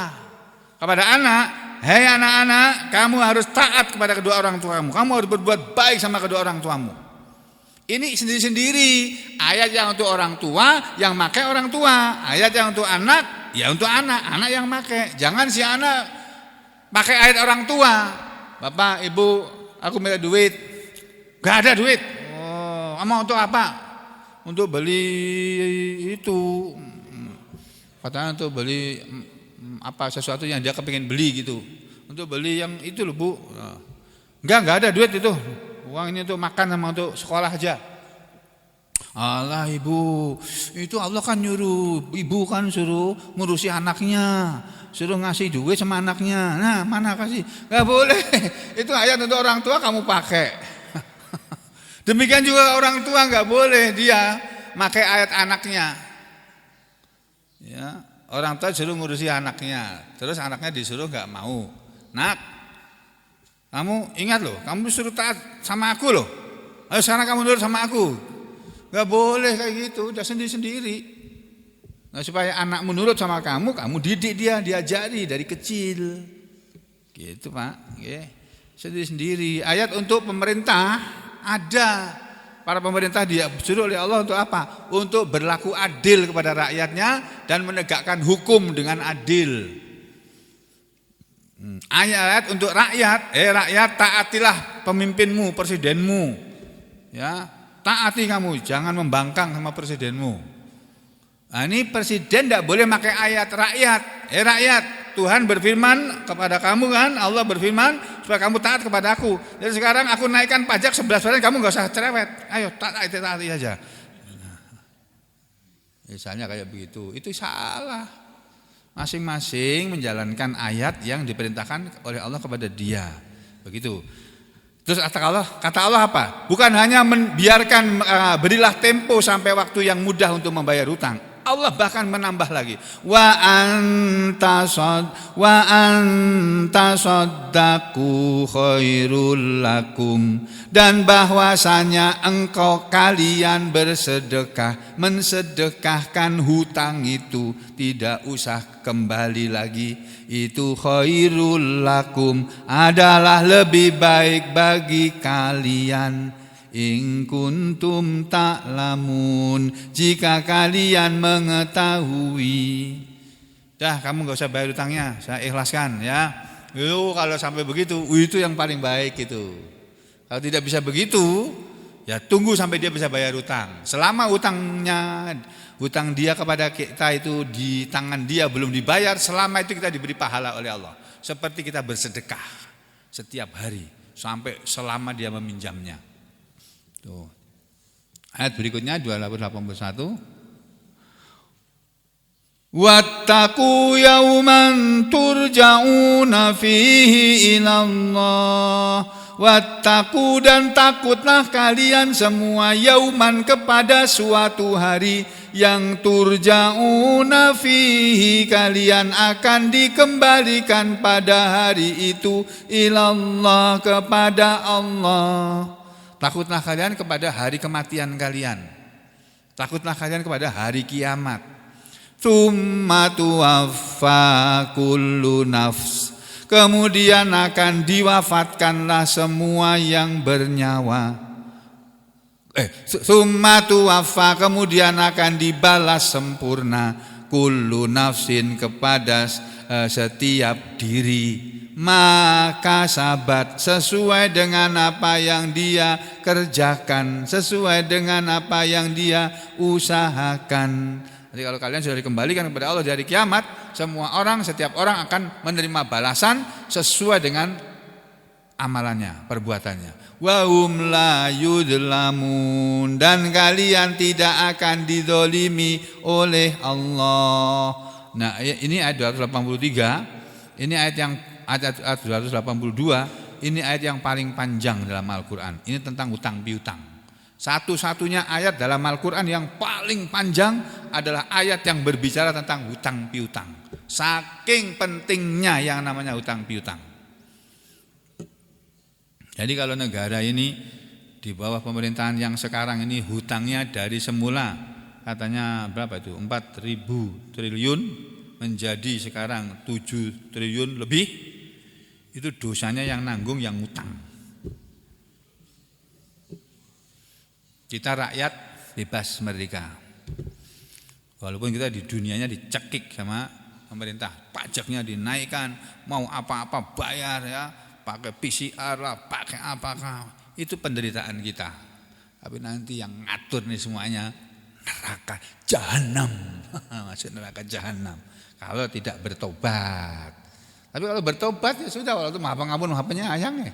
Kepada anak, hei anak-anak, kamu harus taat kepada kedua orang tuamu. Kamu harus berbuat baik sama kedua orang tuamu. Ini sendiri-sendiri. Ayat yang untuk orang tua, yang pakai orang tua. Ayat yang untuk anak, ya untuk anak. Anak yang pakai. Jangan si anak pakai ayat orang tua. Bapak, ibu, aku minta duit. Gak ada duit. Oh, kamu untuk apa? Untuk beli itu. Katanya untuk beli apa sesuatu yang dia kepingin beli gitu. Untuk beli yang itu loh Bu. Enggak ada duit itu. Uang ini untuk makan sama untuk sekolah aja. Allah ibu, itu Allah kan nyuruh, ibu kan suruh ngurusi anaknya, suruh ngasih duit sama anaknya. Nah mana kasih? Enggak boleh. Itu ayat untuk orang tua kamu pakai. Demikian juga orang tua enggak boleh dia pakai ayat anaknya. Ya. Orang tua disuruh ngurusi anaknya, terus anaknya disuruh nggak mau. Nak, kamu ingat loh, kamu disuruh taat sama aku loh. Ayo sekarang kamu nurut sama aku. Nggak boleh kayak gitu, udah sendiri-sendiri. Nah, supaya anak menurut sama kamu didik dia, diajari dari kecil. Gitu Pak, sendiri-sendiri. Ayat untuk pemerintah ada. Para pemerintah disuruh oleh Allah untuk apa? Untuk berlaku adil kepada rakyatnya dan menegakkan hukum dengan adil. Ayat untuk rakyat, rakyat taatilah pemimpinmu, presidenmu. Ya, taati kamu, jangan membangkang sama presidenmu. Nah, ini presiden tidak boleh pakai ayat rakyat. Rakyat, Tuhan berfirman kepada kamu kan, Allah berfirman supaya kamu taat kepada aku. Jadi sekarang aku naikkan pajak 11%, kamu nggak usah cerewet. Ayo taati aja. Misalnya kayak begitu, itu salah. Masing-masing menjalankan ayat yang diperintahkan oleh Allah kepada dia. Begitu. Terus kata Allah apa? Bukan hanya membiarkan berilah tempo sampai waktu yang mudah untuk membayar hutang. Allah bahkan menambah lagi. Wa anta saddaqu khairul lakum, dan bahwasanya engkau kalian bersedekah, mensedekahkan hutang itu tidak usah kembali lagi, itu khairul lakum, adalah lebih baik bagi kalian. In kuntum ta'lamun, jika kalian mengetahui. Dah, kamu gak usah bayar hutangnya, saya ikhlaskan ya. Kalau sampai begitu, itu yang paling baik itu. Kalau tidak bisa begitu, ya tunggu sampai dia bisa bayar hutang. Selama hutang dia kepada kita itu di tangan dia belum dibayar, selama itu kita diberi pahala oleh Allah. Seperti kita bersedekah setiap hari sampai selama dia meminjamnya. Tuh. Ayat berikutnya 281. Wattaqu yawman turja'una fihi ilallah. Wattaqu, dan takutlah kalian semua, yauman, kepada suatu hari yang turja'una fihi, kalian akan dikembalikan pada hari itu, ilallah, kepada Allah. Takutlah kalian kepada hari kematian kalian. Takutlah kalian kepada hari kiamat. Tsumma tuwaffa kullu nafs, kemudian akan diwafatkanlah semua yang bernyawa. Tsumma tuwaffa, kemudian akan dibalas sempurna, kullu nafsin, kepada setiap diri, maka sabat, sesuai dengan apa yang dia kerjakan, sesuai dengan apa yang dia usahakan. Jadi kalau kalian sudah dikembalikan kepada Allah dari kiamat, semua orang, setiap orang akan menerima balasan sesuai dengan amalannya, perbuatannya. Wa hum la yudlamun, dan kalian tidak akan dizalimi oleh Allah. Nah, ini ayat 283. Ini ayat 282, ini ayat yang paling panjang dalam Al-Quran. Ini tentang hutang piutang. Satu-satunya ayat dalam Al-Quran yang paling panjang adalah ayat yang berbicara tentang hutang piutang. Saking pentingnya yang namanya hutang piutang. Jadi kalau negara ini di bawah pemerintahan yang sekarang ini, hutangnya dari semula katanya berapa itu? 4.000 triliun menjadi sekarang 7 triliun lebih. Itu dosanya yang nanggung yang ngutang. Kita rakyat bebas merdeka. Walaupun kita di dunianya dicekik sama pemerintah, pajaknya dinaikkan, mau apa-apa bayar ya, pakai PCR lah, pakai apakah, itu penderitaan kita. Tapi nanti yang ngatur nih semuanya neraka jahanam, masuk neraka jahanam. Kalau tidak bertobat. Tapi kalau bertobat ya sudah, kalau itu maha pengampun, maha penyayang ya.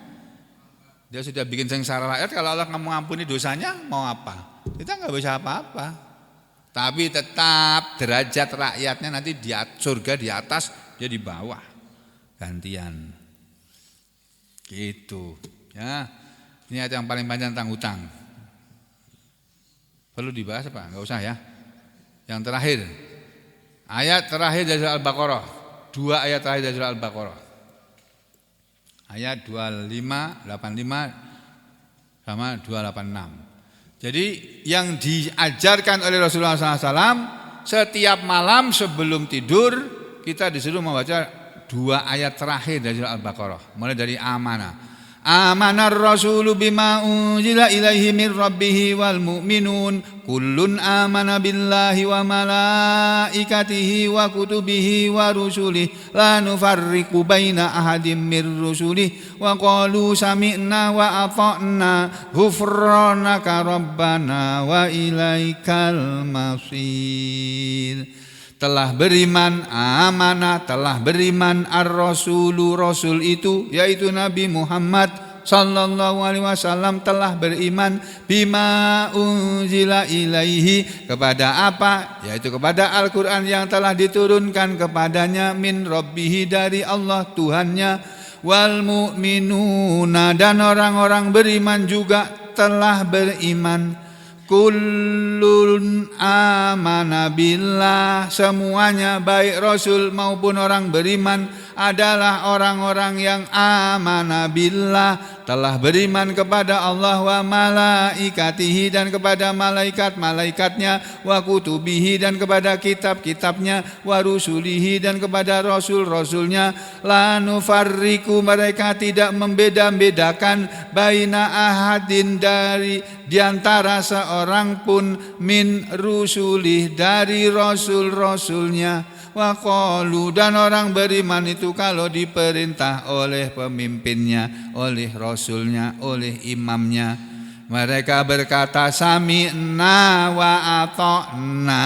Dia sudah bikin sengsara rakyat, kalau Allah kamu ampuni dosanya mau apa? Kita nggak bisa apa-apa. Tapi tetap derajat rakyatnya nanti di surga di atas, dia di bawah. Gantian. Gitu. Ya. Ini ayat yang paling panjang tentang hutang. Perlu dibahas apa? Enggak usah ya. Yang terakhir. Ayat terakhir dari surah Al-Baqarah. 2 ayat terakhir dari surah Al-Baqarah. Ayat 25, 85 sama 286. Jadi yang diajarkan oleh Rasulullah SAW, setiap malam sebelum tidur kita disuruh membaca 2 ayat terakhir dari surah Al-Baqarah. Mulai dari amanah. Amanar rasulu bima unzila ilaihi min rabbih wal mu'minun kullun amana billahi wa malaikatihi wa kutubihi wa rusulihi la nufarriqu baina ahadim mir rusulihi wa qalu sami'na wa ata'na ghufranaka rabbana wa ilaikal masir. Telah beriman amanah, telah beriman ar-rasulu, rasul itu yaitu Nabi Muhammad sallallahu alaihi wasallam telah beriman bima unzila ilaihi, kepada apa? Yaitu kepada Al-Qur'an yang telah diturunkan kepadanya min rabbihi, dari Allah Tuhannya, wal mu'minuna, dan orang-orang beriman juga telah beriman. Kullun amana billah, semuanya baik Rasul maupun orang beriman adalah orang-orang yang amana billah, telah beriman kepada Allah, wa malaikatihi, dan kepada malaikat-malaikatnya, wa kutubihi, dan kepada kitab-kitabnya, wa rusulihi, dan kepada rasul-rasulnya, la nufarriku, mereka tidak membeda-bedakan, baina ahadin, dari diantara seorang pun, min rusulih, dari rasul-rasulnya. Wa qalu, dan orang beriman itu kalau diperintah oleh pemimpinnya, oleh rasulnya, oleh imamnya, mereka berkata sami'na wa ata'na,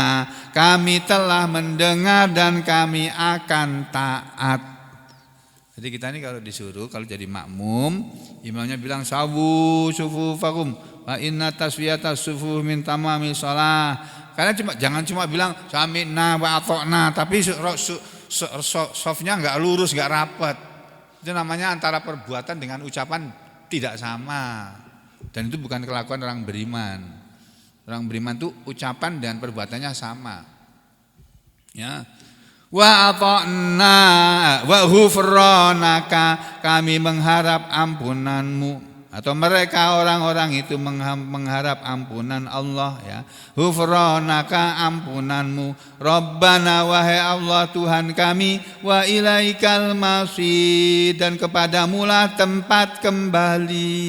kami telah mendengar dan kami akan taat. Jadi kita ini kalau disuruh, kalau jadi makmum, imamnya bilang sawu sufufakum wa inna taswiyata sufuh min tamami shalah. Karena jangan cuma bilang sami'na wa ata'na, tapi softnya enggak lurus, enggak rapat. Itu namanya antara perbuatan dengan ucapan tidak sama. Dan itu bukan kelakuan orang beriman. Orang beriman itu ucapan dan perbuatannya sama. Ya. Wa ata'na wa ghufranaka, kami mengharap ampunanmu, atau mereka orang-orang itu mengharap ampunan Allah, ya. Ghufranaka, ampunanmu, Rabbana, wahai Allah Tuhan kami, wa ilaikal masir, dan kepadamu lah tempat kembali.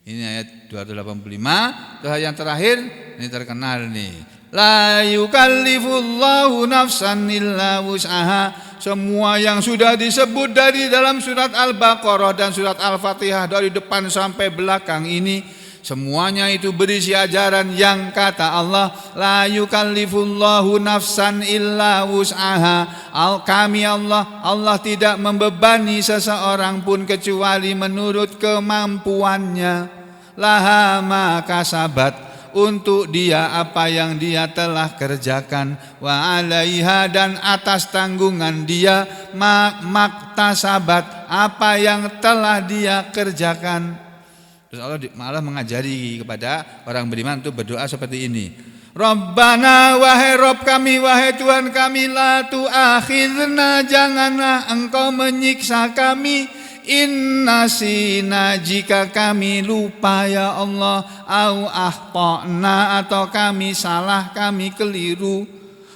Ini ayat 285. Terus yang terakhir ini terkenal nih. La yukallifullahu nafsan illa wus'aha. Semua yang sudah disebut dari dalam surat Al-Baqarah dan surat Al-Fatihah dari depan sampai belakang ini, semuanya itu berisi ajaran yang kata Allah, la yukallifullahu nafsan illa wus'aha. Kami Allah tidak membebani seseorang pun kecuali menurut kemampuannya. Laha ma kasabat, untuk dia apa yang dia telah kerjakan, wa alaiha, dan atas tanggungan dia, maktasabat, apa yang telah dia kerjakan. Terus Allah malah mengajari kepada orang beriman untuk berdoa seperti ini. Rabbana, wahai Rabb kami, wahai Tuhan kami, la tu'akhidna, janganlah engkau menyiksa kami, innasina, jika kami lupa ya Allah, au akhtana, atau kami salah, kami keliru.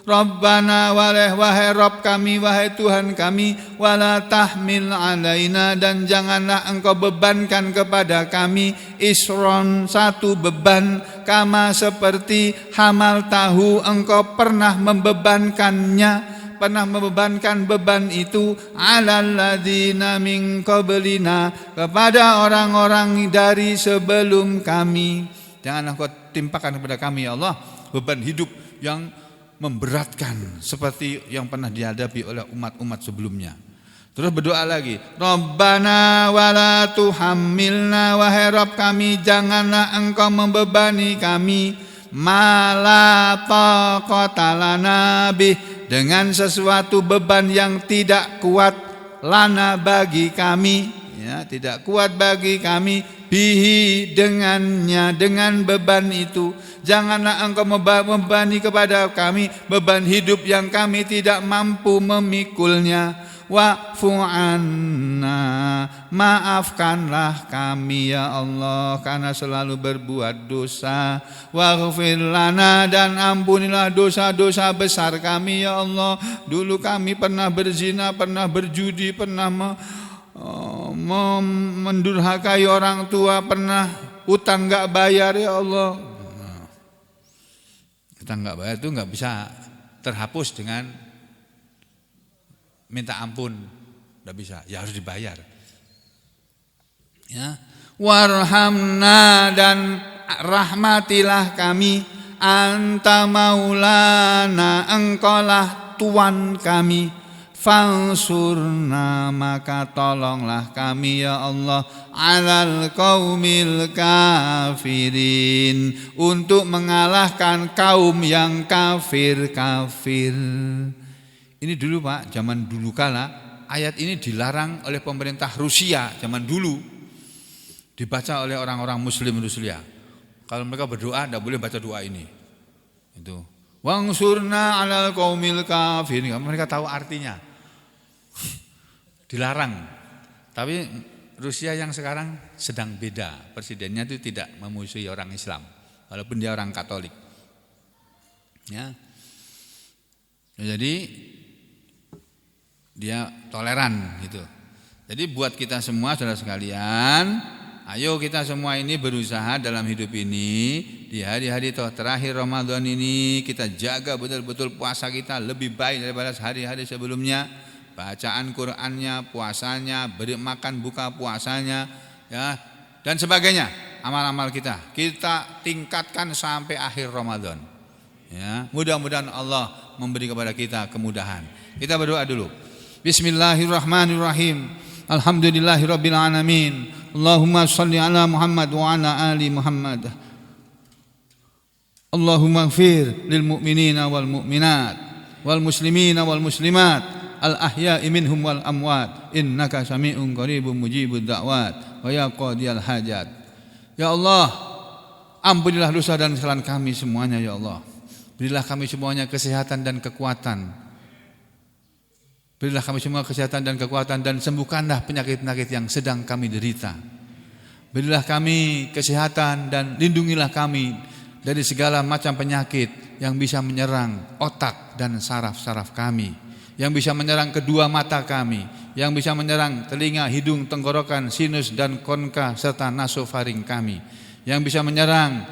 Rabbana wahai Rabb kami, wahai Tuhan kami, wala tahmil alaina, dan janganlah engkau bebankan kepada kami, isron, satu beban, kama seperti hamal tahu engkau pernah membebankan beban itu, alal ladzina min qablina, kepada orang-orang dari sebelum kami. Janganlah kau timpakan kepada kami ya Allah beban hidup yang memberatkan seperti yang pernah dihadapi oleh umat-umat sebelumnya. Terus berdoa lagi, Rabbana wala tuhammilna, wahai Rabb kami, janganlah engkau membebani kami, ma la taqata lana bih, dengan sesuatu beban yang tidak kuat, lana bagi kami, ya, tidak kuat bagi kami, bihi dengannya, dengan beban itu. Janganlah engkau membebani kepada kami beban hidup yang kami tidak mampu memikulnya. Wa'fu anna, maafkanlah kami ya Allah karena selalu berbuat dosa. Waghfir lana, dan ampunilah dosa-dosa besar kami ya Allah. Dulu kami pernah berzina, pernah berjudi, pernah mendurhakai orang tua, pernah utang enggak bayar ya Allah. Utang enggak bayar itu enggak bisa terhapus dengan minta ampun, enggak bisa, ya harus dibayar. Ya, warhamna, dan rahmatilah kami, anta maulana, engkaulah Tuhan kami, fansurna, maka tolonglah kami ya Allah, alal qaumil kafirin, untuk mengalahkan kaum yang kafir-kafir. Ini dulu Pak, zaman dulu kala ayat ini dilarang oleh pemerintah Rusia zaman dulu, dibaca oleh orang-orang muslim Rusia. Kalau mereka berdoa tidak boleh baca doa ini. Itu wangsurna alal qaumil kafirin, mereka tahu artinya. Dilarang. Tapi Rusia yang sekarang sedang beda. Presidennya itu tidak memusuhi orang Islam, walaupun dia orang Katolik. Ya. Jadi dia toleran gitu. Jadi buat kita semua saudara sekalian, ayo kita semua ini berusaha dalam hidup ini, di hari-hari terakhir Ramadan ini kita jaga betul-betul puasa kita lebih baik daripada hari-hari sebelumnya. Bacaan Qur'annya, puasanya, beri makan buka puasanya, ya, dan sebagainya. Amal-amal kita tingkatkan sampai akhir Ramadan. Ya, mudah-mudahan Allah memberi kepada kita kemudahan. Kita berdoa dulu. Bismillahirrahmanirrahim. Alhamdulillahirabbil alamin. Allahumma shalli ala Muhammad wa ala ali Muhammad. Allahumma ighfir lil mu'minina wal mu'minat wal muslimina wal muslimat al ahya'i minhum wal amwat, innaka sami'un qaribun mujibud da'wat wa ya qadiyal hajat. Ya Allah, ampunilah dosa dan kesalahan kami semuanya ya Allah. Berilah kami semuanya kesehatan dan kekuatan. Berilah kami semua kesehatan dan kekuatan, dan sembuhkanlah penyakit-penyakit yang sedang kami derita. Berilah kami kesehatan dan lindungilah kami dari segala macam penyakit yang bisa menyerang otak dan saraf-saraf kami, yang bisa menyerang kedua mata kami, yang bisa menyerang telinga, hidung, tenggorokan, sinus dan konka serta nasofaring kami, yang bisa menyerang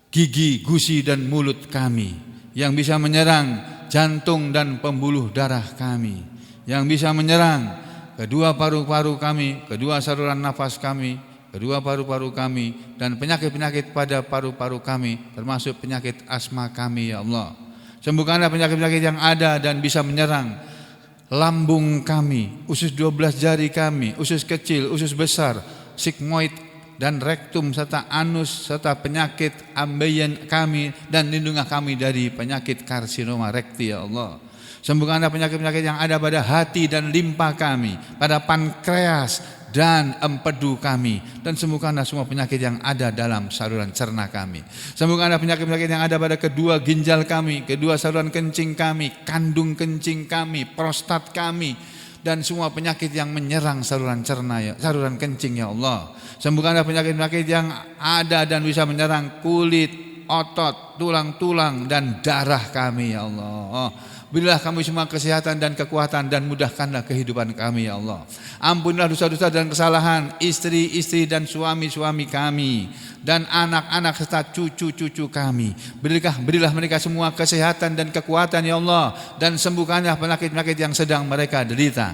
gigi, gusi dan mulut kami, yang bisa menyerang jantung dan pembuluh darah kami, yang bisa menyerang kedua paru-paru kami, kedua saluran nafas kami, kedua paru-paru kami, dan penyakit-penyakit pada paru-paru kami, termasuk penyakit asma kami ya Allah. Sembuhkanlah penyakit-penyakit yang ada dan bisa menyerang lambung kami, usus 12 jari kami, usus kecil, usus besar, sigmoid dan rektum serta anus serta penyakit ambeien kami, dan lindungilah kami dari penyakit karsinoma rekti ya Allah. Sembuhkanlah penyakit-penyakit yang ada pada hati dan limpa kami, pada pankreas dan empedu kami, dan sembuhkanlah semua penyakit yang ada dalam saluran cerna kami. Sembuhkanlah penyakit-penyakit yang ada pada kedua ginjal kami, kedua saluran kencing kami, kandung kencing kami, prostat kami, dan semua penyakit yang menyerang saluran cerna ya, saluran kencing ya Allah. Sembuhkanlah penyakit-penyakit yang ada dan bisa menyerang kulit, otot, tulang-tulang dan darah kami ya Allah. Berilah kami semua kesehatan dan kekuatan dan mudahkanlah kehidupan kami ya Allah. Ampunilah dosa-dosa dan kesalahan istri-istri dan suami-suami kami dan anak-anak serta cucu-cucu kami. Berilah mereka semua kesehatan dan kekuatan ya Allah, dan sembuhkanlah penyakit-penyakit yang sedang mereka derita.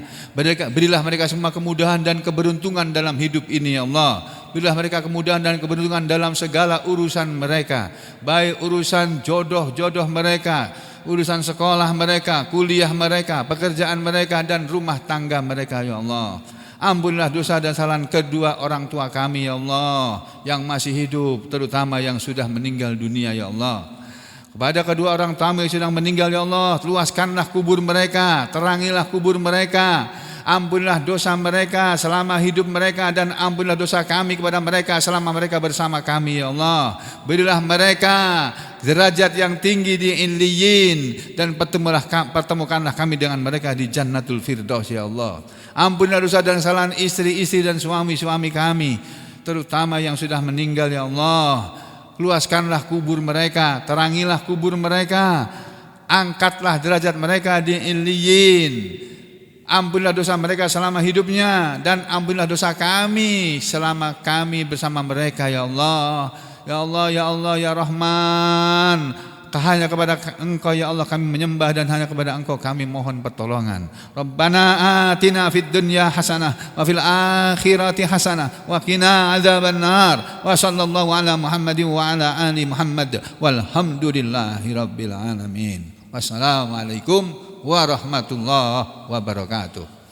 Berilah mereka semua kemudahan dan keberuntungan dalam hidup ini ya Allah. Berilah mereka kemudahan dan keberuntungan dalam segala urusan mereka, baik urusan jodoh mereka, urusan sekolah mereka, kuliah mereka, pekerjaan mereka, dan rumah tangga mereka ya Allah. Ampunilah dosa dan kesalahan kedua orang tua kami ya Allah, yang masih hidup, terutama yang sudah meninggal dunia ya Allah. Kepada kedua orang tua yang sedang meninggal ya Allah, luaskanlah kubur mereka, terangilah kubur mereka. Ampunilah dosa mereka selama hidup mereka, dan ampunilah dosa kami kepada mereka selama mereka bersama kami ya Allah. Berilah mereka derajat yang tinggi di Illiyin, dan pertemukanlah kami dengan mereka di Jannatul Firdaus ya Allah. Ampunilah dosa dan kesalahan istri-istri dan suami-suami kami, terutama yang sudah meninggal ya Allah. Luaskanlah kubur mereka, terangilah kubur mereka, angkatlah derajat mereka di Illiyin. Ampunilah dosa mereka selama hidupnya, dan ampunilah dosa kami selama kami bersama mereka ya Allah. Ya Allah, ya Allah, ya Rahman, hanya kepada Engkau ya Allah kami menyembah, dan hanya kepada Engkau kami mohon pertolongan. Rabbana atina fid dunya hasanah wa fil akhirati hasanah wa qina adzabannar. Wa sallallahu ala Muhammadin wa ala ali Muhammad walhamdulillahi rabbil alamin. Wassalamualaikum warahmatullahi wabarakatuh.